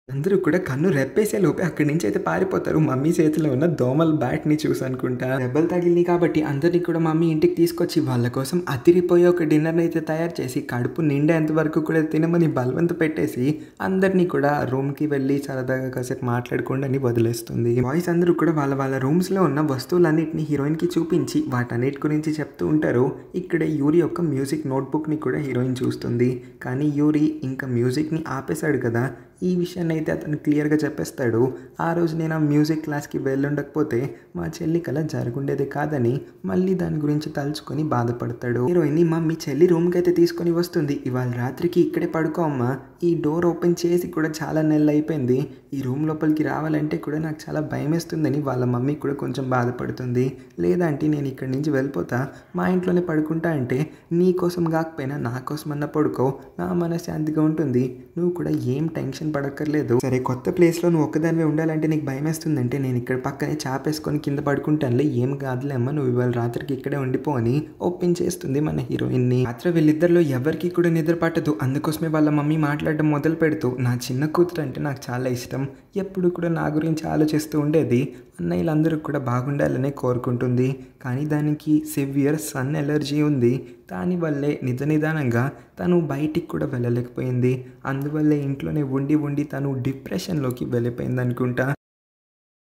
అందరూ కూడా కన్ను రెప్పేసే లోపే అక్కడి నుంచి అయితే పారిపోతారు. మమ్మీ చేతిలో ఉన్న దోమల బ్యాట్ని చూసి అనుకుంటా. దెబ్బలు తగిలింది కాబట్టి అందరినీ కూడా మమ్మీ ఇంటికి తీసుకొచ్చి వాళ్ళ కోసం అదిరిపోయే ఒక డిన్నర్ని అయితే తయారు చేసి కడుపు నిండేంత వరకు కూడా తినమని బలవంత పెట్టేసి అందరినీ కూడా రూమ్కి వెళ్ళి సరదాగా కాసేపు మాట్లాడుకోండి అని వదిలేస్తుంది. బాయ్స్ అందరూ కూడా వాళ్ళ వాళ్ళ రూమ్స్లో ఉన్న వస్తువులన్నింటినీ హీరోయిన్కి చూపించి వాటన్నిటి గురించి చెప్తూ ఉంటారు. ఇక్కడ యూరి యొక్క మ్యూజిక్ నోట్బుక్ని కూడా హీరోయిన్ చూస్తుంది. కానీ యూరి ఇంకా మ్యూజిక్ని ఆపేశాడు కదా, ఈ విషయాన్ని అయితే అతను క్లియర్గా చెప్పేస్తాడు. ఆ రోజు నేను ఆ మ్యూజిక్ క్లాస్కి వెళ్ళుండకపోతే మా చెల్లి కల జరుగుండేది కాదని మళ్ళీ దాని గురించి తలుచుకొని బాధపడతాడు. హీరోయిన్ని మమ్మీ చెల్లి రూమ్కి అయితే తీసుకొని వస్తుంది. ఇవాళ రాత్రికి ఇక్కడే పడుకో అమ్మా, ఈ డోర్ ఓపెన్ చేసి కూడా చాలా నెలలు అయిపోయింది, ఈ రూమ్ లోపలికి రావాలంటే కూడా నాకు చాలా భయం వేస్తుందని వాళ్ళ మమ్మీ కూడా కొంచెం బాధపడుతుంది. లేదంటే నేను ఇక్కడి నుంచి వెళ్ళిపోతా, మా ఇంట్లోనే పడుకుంటా అంటే నీ కోసం కాకపోయినా నా కోసమన్నా పడుకో, నా మనశ్శాంతిగా ఉంటుంది, నువ్వు కూడా ఏం టెన్షన్ పడక్కర్లేదు. సరే కొత్త ప్లేస్లో నువ్వు ఒక్కదానివే ఉండాలంటే నీకు భయం వేస్తుందంటే నేను ఇక్కడ పక్కనే చాపేసుకొని కింద పడుకుంటానులే, ఏం కాదులే అమ్మ, నువ్వు ఇవాళ రాత్రికి ఇక్కడే ఉండిపో అని ఒప్పించేస్తుంది మన హీరోయిన్ని. రాత్రి వీళ్ళిద్దరిలో ఎవరికి కూడా నిద్ర పట్టదు. అందుకోసమే వాళ్ళ మమ్మీ మాట్లాడడం మొదలు పెడుతూ నా చిన్న కూతురు అంటే నాకు చాలా ఇష్టం, ఎప్పుడు కూడా నా గురించి ఆలోచిస్తూ ఉండేది, అన్నయ్యలందరూ కూడా బాగుండాలనే కోరుకుంటుంది. కానీ దానికి సివియర్ సన్ ఎలర్జీ ఉంది. దానివల్లే నిదానంగా తను బయటికి కూడా వెళ్ళలేకపోయింది. అందువల్లే ఇంట్లోనే ఉండి ఉండి తను డిప్రెషన్లోకి వెళ్ళిపోయింది అనుకుంటా.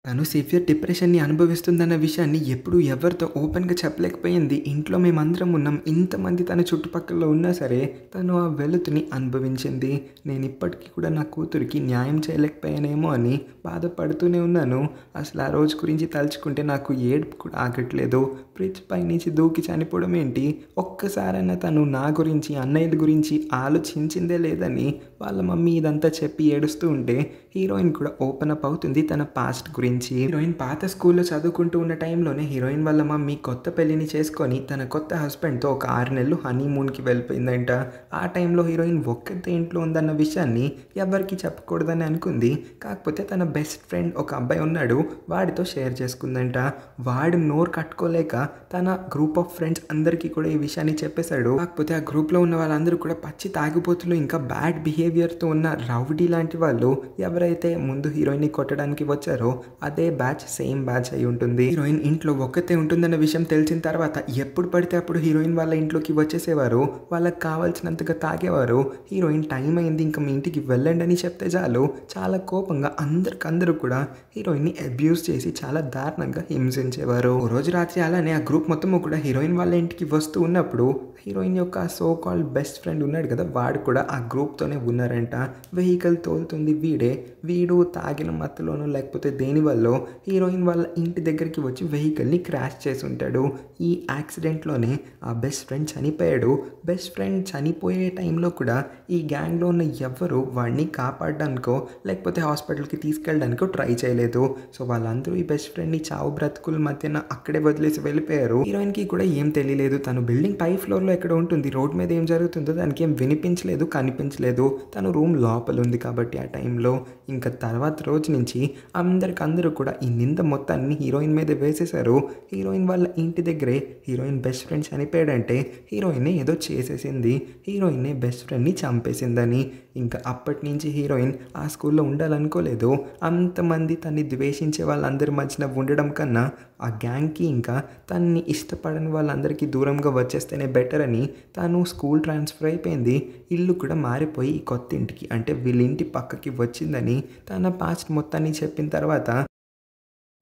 తను సివియర్ డిప్రెషన్ని అనుభవిస్తుందన్న విషయాన్ని ఎప్పుడూ ఎవరితో ఓపెన్గా చెప్పలేకపోయింది. ఇంట్లో మేమందరం ఉన్నాం, ఇంతమంది తన చుట్టుపక్కల ఉన్నా సరే తను ఆ వెలుతుని అనుభవించింది. నేను ఇప్పటికీ కూడా నా కూతురికి న్యాయం చేయలేకపోయానేమో అని బాధపడుతూనే ఉన్నాను. అసలు ఆ రోజు గురించి తలుచుకుంటే నాకు ఏడుపు కూడా ఆగట్లేదు. బ్రిడ్జ్ పై నుంచి దూకి చనిపోవడం ఏంటి, ఒక్కసారైనా తను నా గురించి అన్నయ్యల గురించి ఆలోచించిందే లేదని వాళ్ళ మమ్మీ ఇదంతా చెప్పి ఏడుస్తూ ఉంటే హీరోయిన్ కూడా ఓపెన్ అప్ అవుతుంది తన పాస్ట్ గురించి. హీరోయిన్ పాత స్కూల్లో చదువుకుంటూ ఉన్న టైంలోనే హీరోయిన్ వాళ్ళ మమ్మీ కొత్త పెళ్లిని చేసుకొని తన కొత్త హస్బెండ్తో ఒక 6 నెలలు హనీమూన్కి వెళ్ళిపోయిందంట. ఆ టైంలో హీరోయిన్ ఒక్కతే ఇంట్లో ఉందన్న విషయాన్ని ఎవరికి చెప్పకూడదని అనుకుంది. కాకపోతే తన బెస్ట్ ఫ్రెండ్ ఒక అబ్బాయి ఉన్నాడు, వాడితో షేర్ చేసుకుందంట. వాడు నోరు కట్టుకోలేక తన గ్రూప్ ఆఫ్ ఫ్రెండ్స్ అందరికీ కూడా ఈ విషయాన్ని చెప్పేశాడు. కాకపోతే ఆ గ్రూప్లో ఉన్న వాళ్ళందరూ కూడా పచ్చి తాగుబోతులు, ఇంకా బ్యాడ్ బిహేవియర్తో ఉన్న రౌడీ లాంటి వాళ్ళు ఎవరైతే ముందు హీరోయిన్ని కొట్టడానికి వచ్చారో అదే బ్యాచ్, సేమ్ బ్యాచ్ అయి ఉంటుంది. హీరోయిన్ ఇంట్లో ఒక్కతే ఉంటుందన్న విషయం తెలిసిన తర్వాత ఎప్పుడు పడితే అప్పుడు హీరోయిన్ వాళ్ళ ఇంట్లోకి వచ్చేసేవారు. వాళ్ళకి కావాల్సినంతగా తాగేవారు. హీరోయిన్ టైం అయింది ఇంకా మీ ఇంటికి వెళ్ళండి అని చెప్తే చాలు చాలా కోపంగా అందరికందరూ కూడా హీరోయిన్ని అబ్యూస్ చేసి చాలా దారుణంగా హింసించేవారు. ఓ రోజు రాత్రి అలానే ఆ గ్రూప్ మొత్తము కూడా హీరోయిన్ వాళ్ళ ఇంటికి వస్తూ ఉన్నప్పుడు హీరోయిన్ యొక్క సో కాల్డ్ బెస్ట్ ఫ్రెండ్ ఉన్నాడు కదా, వాడు కూడా ఆ గ్రూప్తోనే ఉన్నారంట. వెహికల్ తోలుతుంది వీడు తాగిన మత్తులోనో లేకపోతే దేనివల్ల హీరోయిన్ వాళ్ళ ఇంటి దగ్గరికి వచ్చి వెహికల్ని క్రాష్ చేసి ఉంటాడు. ఈ యాక్సిడెంట్లోనే ఆ బెస్ట్ ఫ్రెండ్ చనిపోయాడు. బెస్ట్ ఫ్రెండ్ చనిపోయే టైంలో కూడా ఈ గ్యాంగ్లో ఉన్న ఎవ్వరూ వాడిని కాపాడడానికో లేకపోతే హాస్పిటల్కి తీసుకెళ్ళడానికో ట్రై చేయలేదు. సో వాళ్ళందరూ ఈ బెస్ట్ ఫ్రెండ్ని చావు బ్రతుకుల మధ్యన అక్కడే వదిలేసి వెళ్ళిపోయారు. హీరోయిన్కి కూడా ఏం తెలియలేదు. తను బిల్డింగ్ పై ఫ్లోర్లో ఎక్కడ ఉంటుంది, రోడ్ మీద ఏం జరుగుతుందో దానికి ఏం వినిపించలేదు, కనిపించలేదు. తను రూమ్ లోపల ఉంది కాబట్టి ఆ టైంలో. ఇంకా తర్వాత రోజు నుంచి అందరికందరూ కూడా ఈ నింద మొత్తాన్ని హీరోయిన్ మీద వేసేశారు. హీరోయిన్ వాళ్ళ ఇంటి దగ్గరే హీరోయిన్ బెస్ట్ ఫ్రెండ్ చనిపోయాడంటే హీరోయిన్ ఏదో చేసేసింది, హీరోయిన్ బెస్ట్ ఫ్రెండ్ని చంపేసిందని. ఇంకా అప్పటి నుంచి హీరోయిన్ ఆ స్కూల్లో ఉండాలనుకోలేదు. అంతమంది తన్ని ద్వేషించే వాళ్ళందరి మధ్యన ఉండడం కన్నా ఆ గ్యాంగ్కి ఇంకా తన్ని ఇష్టపడని వాళ్ళందరికీ దూరంగా వచ్చేస్తేనే బెటర్ అని తను స్కూల్ ట్రాన్స్ఫర్ అయిపోయింది. ఇల్లు కూడా మారిపోయి కొత్త ఇంటికి అంటే వీళ్ళ ఇంటి పక్కకి వచ్చిందని తన పాస్ట్ మొత్తాన్ని చెప్పిన తర్వాత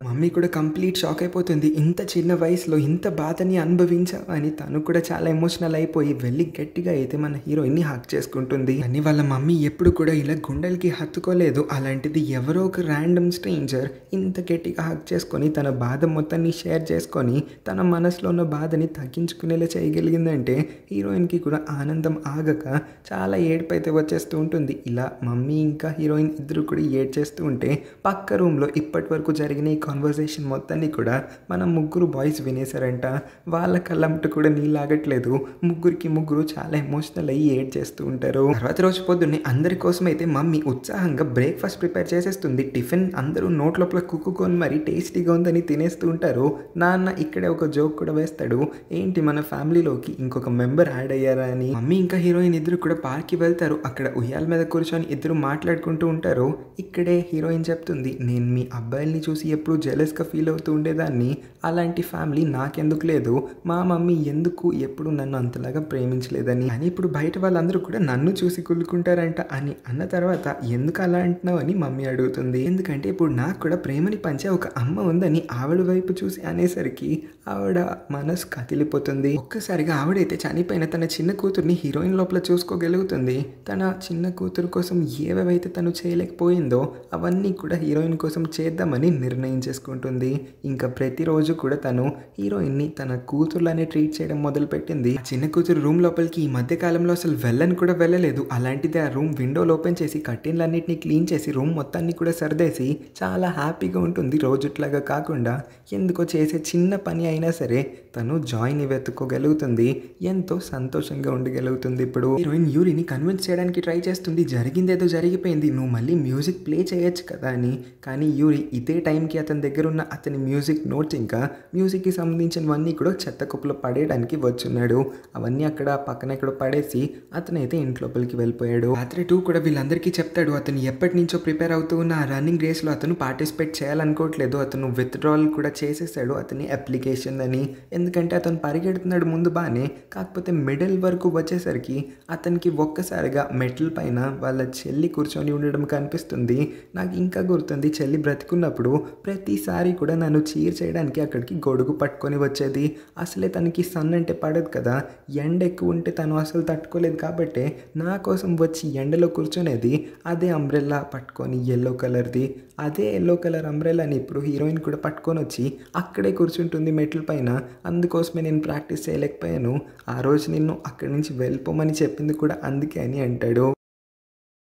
మమ్మీ కూడా కంప్లీట్ షాక్ అయిపోతుంది. ఇంత చిన్న వయసులో ఇంత బాధని అనుభవించావని తను కూడా చాలా ఎమోషనల్ అయిపోయి వెళ్ళి గట్టిగా అయితే మన హీరోయిన్ని హక్ చేసుకుంటుంది. కానీ వాళ్ళ మమ్మీ ఎప్పుడు కూడా ఇలా గుండెలకి హత్తుకోలేదు. అలాంటిది ఎవరో ఒక ర్యాండమ్ స్ట్రేంజర్ ఇంత గట్టిగా హక్ చేసుకొని తన బాధ మొత్తాన్ని షేర్ చేసుకొని తన మనసులో ఉన్న బాధని తగ్గించుకునేలా చేయగలిగిందంటే హీరోయిన్కి కూడా ఆనందం ఆగక చాలా ఏడుపు అయితే వచ్చేస్తూ ఉంటుంది. ఇలా మమ్మీ ఇంకా హీరోయిన్ ఇద్దరు కూడా ఏడ్చేస్తూ ఉంటే పక్క రూమ్లో ఇప్పటి వరకు జరిగిన కాన్వర్సేషన్ మొత్తాన్ని కూడా మన ముగ్గురు బాయ్స్ వినేశారంట. వాళ్ళ కళ్ళంట కూడా నీళ్ళాగట్లేదు. ముగ్గురు చాలా ఎమోషనల్ అయ్యి ఏడ్ చేస్తూ ఉంటారు. తర్వాత రోజు పొద్దున్నే అందరి కోసం అయితే మమ్మీ ఉత్సాహంగా బ్రేక్ఫాస్ట్ ప్రిపేర్ చేసేస్తుంది. టిఫిన్ అందరూ నోట్ లోపల కుక్కుకొని మరి టేస్టీగా ఉందని తినేస్తూ ఉంటారు. నాన్న ఇక్కడే ఒక జోక్ కూడా వేస్తాడు, ఏంటి మన ఫ్యామిలీలోకి ఇంకొక మెంబర్ యాడ్ అయ్యారా అని. మమ్మీ ఇంకా హీరోయిన్ ఇద్దరు కూడా పార్క్కి వెళ్తారు. అక్కడ ఉయ్యాల మీద కూర్చొని ఇద్దరు మాట్లాడుకుంటూ ఉంటారు. ఇక్కడే హీరోయిన్ చెప్తుంది, నేను మీ అబ్బాయిల్ని చూసి ఎప్పుడు జెలస్గా ఫీల్ అవుతూ ఉండేదాన్ని, అలాంటి ఫ్యామిలీ నాకెందుకు లేదు, మా మమ్మీ ఎందుకు ఎప్పుడు నన్ను అంతలాగా ప్రేమించలేదని. అని ఇప్పుడు బయట వాళ్ళందరూ కూడా నన్ను చూసి కుళ్ళుకుంటారంట అని అన్న తర్వాత ఎందుకు అలా అంటున్నావు అని మమ్మీ అడుగుతుంది. ఎందుకంటే ఇప్పుడు నాకు కూడా ప్రేమని పంచే ఒక అమ్మ ఉందని ఆవిడ వైపు చూసి అనేసరికి ఆవిడ మనసు కదిలిపోతుంది. ఒక్కసారిగా ఆవిడైతే చనిపోయిన తన చిన్న కూతుర్ని హీరోయిన్ లోపల చూసుకోగలుగుతుంది. తన చిన్న కూతురు కోసం ఏవేవైతే తను చేయలేకపోయిందో అవన్నీ కూడా హీరోయిన్ కోసం చేద్దామని నిర్ణయించేసుకుంటుంది. ఇంకా ప్రతిరోజు కూడా తను హీరోయిన్ని తన కూతురులానే ట్రీట్ చేయడం మొదలుపెట్టింది. చిన్న కూతురు రూమ్ లోపలికి ఈ మధ్య కాలంలో అసలు వెళ్ళని కూడా వెళ్ళలేదు. అలాంటిది ఆ రూమ్ విండోలు ఓపెన్ చేసి కర్టెన్లన్నింటినీ క్లీన్ చేసి రూమ్ మొత్తాన్ని కూడా సర్దేసి చాలా హ్యాపీగా ఉంటుంది. రోజుట్లాగా కాకుండా ఎందుకో చేసే చిన్న పని అయినా సరే తను జాయ్ని వెతుక్కోగలుగుతుంది. ఎంతో సంతోషంగా ఉండగలుగుతుంది. ఇప్పుడు హీరోయిన్ యూరిని కన్విన్స్ చేయడానికి ట్రై చేస్తుంది. జరిగిందేదో జరిగిపోయింది, నువ్వు మళ్ళీ మ్యూజిక్ ప్లే చేయొచ్చు కదా అని. కానీ యూరి ఇదే టైంకి అతని దగ్గర ఉన్న అతని మ్యూజిక్ నోట్స్ ఇంకా మ్యూజిక్కి సంబంధించినవన్నీ కూడా చెత్త కుప్పలో పడేయడానికి వచ్చున్నాడు. అవన్నీ అక్కడ పక్కన ఎక్కడో పడేసి అతనైతే ఇంట్లోపలికి వెళ్ళిపోయాడు. రాత్రి 2 కూడా వీళ్ళందరికీ చెప్తాడు, అతను ఎప్పటి నుంచో ప్రిపేర్ అవుతూ ఉన్న ఆ రన్నింగ్ రేస్లో అతను పార్టిసిపేట్ చేయాలనుకోవట్లేదు. అతను విత్డ్రాల్ కూడా చేసేసాడు అతని అప్లికేషన్ అని. ఎందుకంటే అతను పరిగెడుతున్నాడు ముందు బాగానే, కాకపోతే మిడిల్ వరకు వచ్చేసరికి అతనికి ఒక్కసారిగా మెటల్ పైన వాళ్ళ చెల్లి కూర్చొని ఉండడం కనిపిస్తుంది. నాకు ఇంకా గుర్తుంది, చెల్లి బ్రతికున్నప్పుడు ప్రతిసారి కూడా నన్ను చీర్ చేయడానికి అక్కడికి గొడుగు పట్టుకొని వచ్చేది. అసలే తనకి సన్ అంటే పడదు కదా, ఎండ ఎక్కువ ఉంటే తను అసలు తట్టుకోలేదు కాబట్టి నా కోసం వచ్చి ఎండలో కూర్చొనేది. అదే అంబ్రెల్లా పట్టుకొని ఎల్లో కలర్ది, అదే ఎల్లో కలర్ అంబ్రెల్లాని ఇప్పుడు హీరోయిన్ కూడా పట్టుకొని వచ్చి అక్కడే కూర్చుంటుంది మెట్ల పైన. అందుకోసమే నేను ప్రాక్టీస్ చేయలేకపోయాను. ఆ రోజు నిన్ను అక్కడి నుంచి వెళ్ళిపోమని చెప్పింది కూడా అందుకే అని అంటాడు.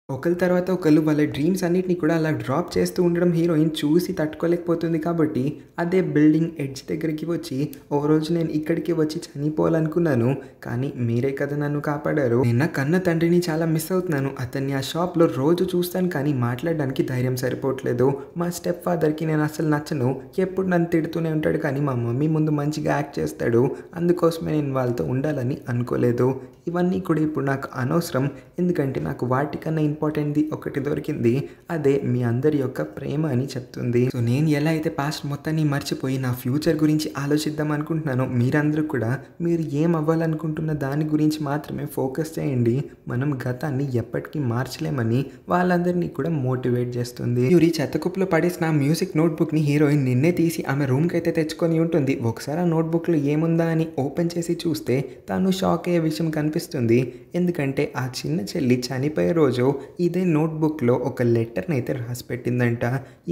ఒకరి తర్వాత ఒకళ్ళు వాళ్ళ డ్రీమ్స్ అన్నిటిని కూడా అలా డ్రాప్ చేస్తూ ఉండడం హీరోయిన్ చూసి తట్టుకోలేకపోతుంది. కాబట్టి అదే బిల్డింగ్ ఎడ్జ్ దగ్గరికి వచ్చి, ఓ రోజు నేను ఇక్కడికి వచ్చి చనిపోవాలనుకున్నాను, కానీ మీరే కదా నన్ను కాపాడారు. నేను నా కన్న తండ్రిని చాలా మిస్ అవుతున్నాను. అతన్ని ఆ షాప్లో రోజు చూస్తాను కానీ మాట్లాడడానికి ధైర్యం సరిపోవట్లేదు. మా స్టెప్ ఫాదర్కి నేను అసలు నచ్చను, ఎప్పుడు నన్ను తిడుతూనే ఉంటాడు, కానీ మా మమ్మీ ముందు మంచిగా యాక్ట్ చేస్తాడు. అందుకోసమే నేను వాళ్ళతో ఉండాలని అనుకోలేదు. ఇవన్నీ కూడా ఇప్పుడు నాకు అనవసరం, ఎందుకంటే నాకు వాటికన్నా ఇంపార్టెంట్ది ఒకటి దొరికింది, అదే మీ అందరి యొక్క ప్రేమ అని చెప్తుంది. సో నేను ఎలా అయితే పాస్ట్ మొత్తాన్ని మర్చిపోయి నా ఫ్యూచర్ గురించి ఆలోచిద్దాం అనుకుంటున్నానో, మీరందరూ కూడా మీరు ఏం అవ్వాలనుకుంటున్న దాని గురించి మాత్రమే ఫోకస్ చేయండి. మనం గతాన్ని ఎప్పటికీ మార్చలేమని వాళ్ళందరినీ కూడా మోటివేట్ చేస్తుంది. యూరి చెత్తకుప్పలో పడేసిన మ్యూజిక్ నోట్బుక్ని హీరోయిన్ నిన్నే తీసి ఆమె రూమ్కి అయితే తెచ్చుకొని ఉంటుంది. ఒకసారి ఆ నోట్బుక్లో ఏముందా అని ఓపెన్ చేసి చూస్తే తాను షాక్ అయ్యే విషయం కనిపిస్తుంది. ఎందుకంటే ఆ చిన్న చెల్లి చనిపోయే రోజు ఇదే నోట్బుక్లో ఒక లెటర్ని అయితే రాసి పెట్టిందంట.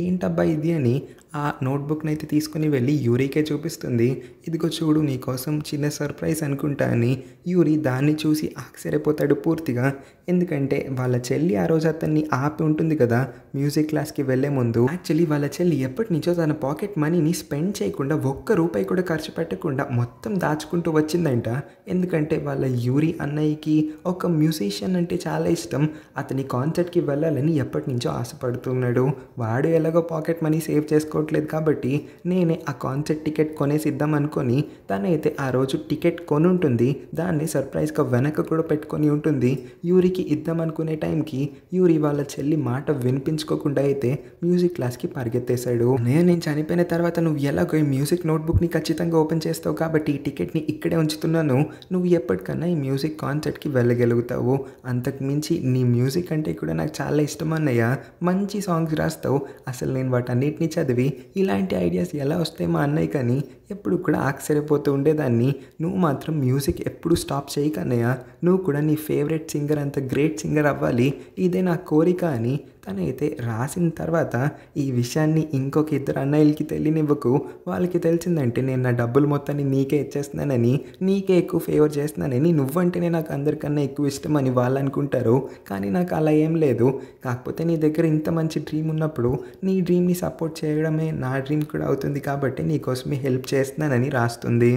ఏంటబ్బా ఇది అని ఆ నోట్బుక్ని అయితే తీసుకుని వెళ్ళి యూరికే చూపిస్తుంది. ఇదిగో చూడు, నీకోసం చిన్న సర్ప్రైజ్ అనుకుంటా అని. యూరి దాన్ని చూసి ఆశ్చర్యపోతాడు పూర్తిగా. ఎందుకంటే వాళ్ళ చెల్లి ఆ రోజు అతన్ని ఆపి ఉంటుంది కదా మ్యూజిక్ క్లాస్కి వెళ్ళే ముందు. యాక్చువల్లీ వాళ్ళ చెల్లి ఎప్పటి నుంచో తన పాకెట్ మనీని స్పెండ్ చేయకుండా, ఒక్క రూపాయి కూడా ఖర్చు పెట్టకుండా మొత్తం దాచుకుంటూ వచ్చిందంట. ఎందుకంటే వాళ్ళ యూరి అన్నయ్యకి ఒక మ్యూజిషియన్ అంటే చాలా ఇష్టం. అతని నీ కాన్సర్ట్కి వెళ్ళాలని ఎప్పటి నుంచో ఆశపడుతున్నాడు. వాడు ఎలాగో పాకెట్ మనీ సేవ్ చేసుకోవట్లేదు కాబట్టి నేనే ఆ కాన్సర్ట్ టికెట్ కొనేసిద్దాం అనుకొని తనైతే ఆ రోజు టికెట్ కొనుంటుంది. దాన్ని సర్ప్రైజ్గా వెనక కూడా పెట్టుకొని ఉంటుంది. యూరికి ఇద్దాం అనుకునే టైంకి యూరి వాళ్ళ చెల్లి మాట వినిపించుకోకుండా అయితే మ్యూజిక్ క్లాస్కి పరిగెత్తేశాడు. నేను చనిపోయిన తర్వాత నువ్వు ఎలాగో ఈ మ్యూజిక్ నోట్బుక్ని ఖచ్చితంగా ఓపెన్ చేస్తావు కాబట్టి ఈ టికెట్ని ఇక్కడే ఉంచుతున్నాను. నువ్వు ఎప్పటికన్నా ఈ మ్యూజిక్ కాన్సర్ట్కి వెళ్ళగలుగుతావు. అంతకు మించి నీ మ్యూజిక్ అంటే కూడా నాకు చాలా ఇష్టం అన్నయ్య. మంచి సాంగ్స్ రాస్తావు. అసలు నేను వాటన్నిటిని చదివి ఇలాంటి ఐడియాస్ ఎలా వస్తాయి మా అన్నయ్య కానీ ఎప్పుడు కూడా ఆశ్చర్యపోతూ ఉండేదాన్ని. నువ్వు మాత్రం మ్యూజిక్ ఎప్పుడు స్టాప్ చేయకన్నయ్య. నువ్వు కూడా నీ ఫేవరెట్ సింగర్ అంత గ్రేట్ సింగర్ అవ్వాలి. ఇదే నా కోరిక అని తనైతే రాసిన తర్వాత ఈ విషయాన్ని ఇంకొక ఇద్దరు అన్నయ్యలకి తెలియనివ్వకు. వాళ్ళకి తెలిసిందంటే నేను నా డబ్బులు మొత్తాన్ని నీకే ఇచ్చేస్తున్నానని, నీకే ఎక్కువ ఫేవర్ చేస్తున్నానని, నువ్వంటేనే నాకు అందరికన్నా ఎక్కువ ఇష్టం అని వాళ్ళు అనుకుంటారు. కానీ నాకు అలా ఏం లేదు. కాకపోతే నీ దగ్గర ఇంత మంచి డ్రీమ్ ఉన్నప్పుడు నీ డ్రీమ్ని సపోర్ట్ చేయడమే నా డ్రీమ్ కూడా అవుతుంది కాబట్టి నీకోసమే హెల్ప్ చేస్తున్నానని రాస్తుంది.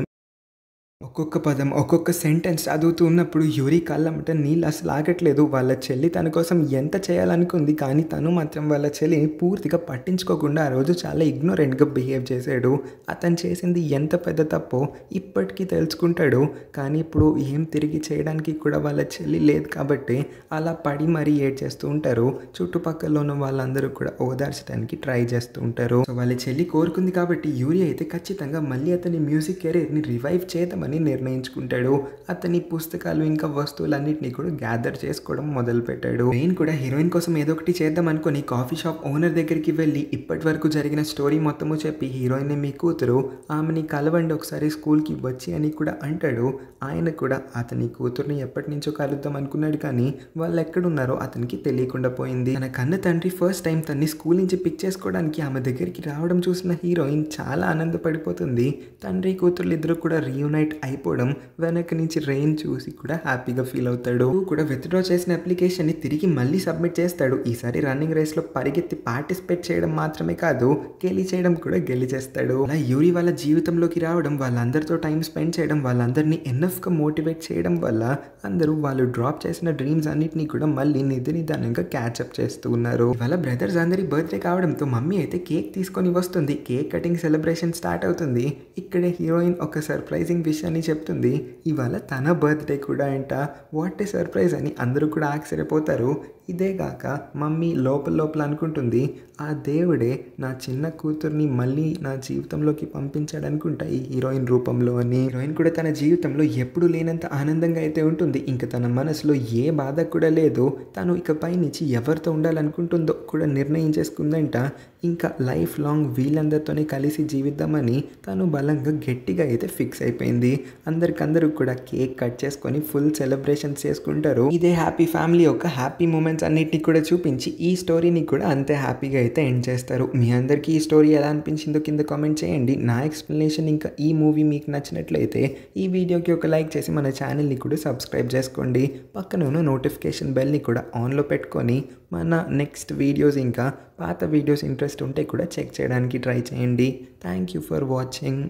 ఒక్కొక్క పదం ఒక్కొక్క సెంటెన్స్ చదువుతూ ఉన్నప్పుడు యూరి కళ్ళమ్మట నీళ్ళు అసలు ఆగట్లేదు. వాళ్ళ చెల్లి తన కోసం ఎంత చేయాలనుకుంది కానీ తను మాత్రం వాళ్ళ చెల్లిని పూర్తిగా పట్టించుకోకుండా ఆ రోజు చాలా ఇగ్నోరెంట్గా బిహేవ్ చేశాడు. అతను చేసింది ఎంత పెద్ద తప్పో ఇప్పటికీ తెలుసుకుంటాడు. కానీ ఇప్పుడు ఏం తిరిగి చేయడానికి కూడా వాళ్ళ చెల్లి లేదు కాబట్టి అలా పడి మరీ ఏడ్చేస్తూ ఉంటారు. చుట్టుపక్కల ఉన్న వాళ్ళందరూ కూడా ఓదార్చడానికి ట్రై చేస్తూ ఉంటారు. సో వాళ్ళ చెల్లి కోరుకుంది కాబట్టి యూరి అయితే ఖచ్చితంగా మళ్ళీ అతని మ్యూజిక్ కెరీర్ని రివైవ్ చేద్దామని నిర్ణయించుకుంటాడు. అతని పుస్తకాలు ఇంకా వస్తువులన్నింటినీ కూడా గ్యాదర్ చేసుకోవడం మొదలుపెట్టాడు. నేను కూడా హీరోయిన్ కోసం ఏదో ఒకటి చేద్దాం అనుకుని కాఫీ షాప్ ఓనర్ దగ్గరికి వెళ్ళి ఇప్పటి వరకు జరిగిన స్టోరీ మొత్తము చెప్పి హీరోయిన్ మీ కూతురు, ఆమెని కలవండి ఒకసారి స్కూల్కి వచ్చి అని కూడా అంటాడు. ఆయన కూడా అతని కూతుర్ని ఎప్పటి నుంచో కలుద్దాం అనుకున్నాడు కానీ వాళ్ళు ఎక్కడున్నారో అతనికి తెలియకుండా పోయింది. తన కన్న తండ్రి ఫస్ట్ టైం తన్ని స్కూల్ నుంచి పిక్ చేసుకోవడానికి ఆమె దగ్గరికి రావడం చూసిన హీరోయిన్ చాలా ఆనందపడిపోతుంది. తండ్రి కూతుర్లు ఇద్దరు కూడా రీయూనైట్ అయిపోవడం వెనక నుంచి రెయిన్ చూసి కూడా హ్యాపీగా ఫీల్ అవుతాడు. కూడా విత్డ్రా చేసిన అప్లికేషన్ని తిరిగి మళ్ళీ సబ్మిట్ చేస్తాడు. ఈసారి రన్నింగ్ రేస్లో పరిగెత్తి పార్టిసిపేట్ చేయడం మాత్రమే కాదు గెలిచేయడం కూడా గెలిచేస్తాడు. అలా యూరి వాళ్ళ జీవితంలోకి రావడం, వాళ్ళందరితో టైం స్పెండ్ చేయడం, వాళ్ళందరినీ ఎనఫ్గా మోటివేట్ చేయడం వల్ల అందరూ వాళ్ళు డ్రాప్ చేసిన డ్రీమ్స్ అన్నిటినీ కూడా మళ్ళీ నిదానంగా క్యాచప్ చేస్తూ ఉన్నారు. వాళ్ళ బ్రదర్స్ అందరి బర్త్డే కావడంతో మమ్మీ అయితే కేక్ తీసుకొని వస్తుంది. కేక్ కటింగ్ సెలబ్రేషన్ స్టార్ట్ అవుతుంది. ఇక్కడే హీరోయిన్ ఒక సర్ప్రైజింగ్ విషయాన్ని చెప్తుంది. ఇవాళ తన బర్త్డే కూడా అంట. వాట్ ఏ సర్ప్రైజ్ అని అందరూ కూడా ఆశ్చర్యపోతారు. ఇదే కాక మమ్మీ లోపల అనుకుంటుంది, ఆ దేవుడే నా చిన్న కూతుర్ని మళ్ళీ నా జీవితంలోకి పంపించాడు అనుకుంటా ఈ హీరోయిన్ రూపంలో అని. హీరోయిన్ కూడా తన జీవితంలో ఎప్పుడు లేనంత ఆనందంగా అయితే ఉంటుంది. ఇంకా తన మనసులో ఏ బాధ కూడా లేదు. తను ఇకపై నుంచి ఎవరితో ఉండాలనుకుంటుందో కూడా నిర్ణయించేసుకుందంట. ఇంకా లైఫ్ లాంగ్ వీళ్ళందరితోనే కలిసి జీవిద్దామని తను బలంగా గట్టిగా అయితే ఫిక్స్ అయిపోయింది. అందరికందరూ కూడా కేక్ కట్ చేసుకొని ఫుల్ సెలబ్రేషన్స్ చేసుకుంటారు. ఇదే హ్యాపీ ఫ్యామిలీ యొక్క హ్యాపీ మూమెంట్స్ అన్నిటిని కూడా చూపించి ఈ స్టోరీని కూడా అంతే హ్యాపీగా అయితే ఎండ్ చేస్తారు. మీ అందరికీ ఈ స్టోరీ ఎలా అనిపించిందో కింద కామెంట్ చేయండి. నా ఎక్స్ప్లెనేషన్ ఇంకా ఈ మూవీ మీకు నచ్చినట్లయితే ఈ వీడియోకి ఒక లైక్ చేసి మన ఛానల్ని కూడా సబ్స్క్రైబ్ చేసుకోండి. పక్కన ఉన్న నోటిఫికేషన్ బెల్ని కూడా ఆన్లో పెట్టుకొని మన నెక్స్ట్ వీడియోస్ ఇంకా పాత వీడియోస్ ఇంట్రెస్ట్ ఉంటే కూడా చెక్ చేయడానికి ట్రై చేయండి. Thank you for watching.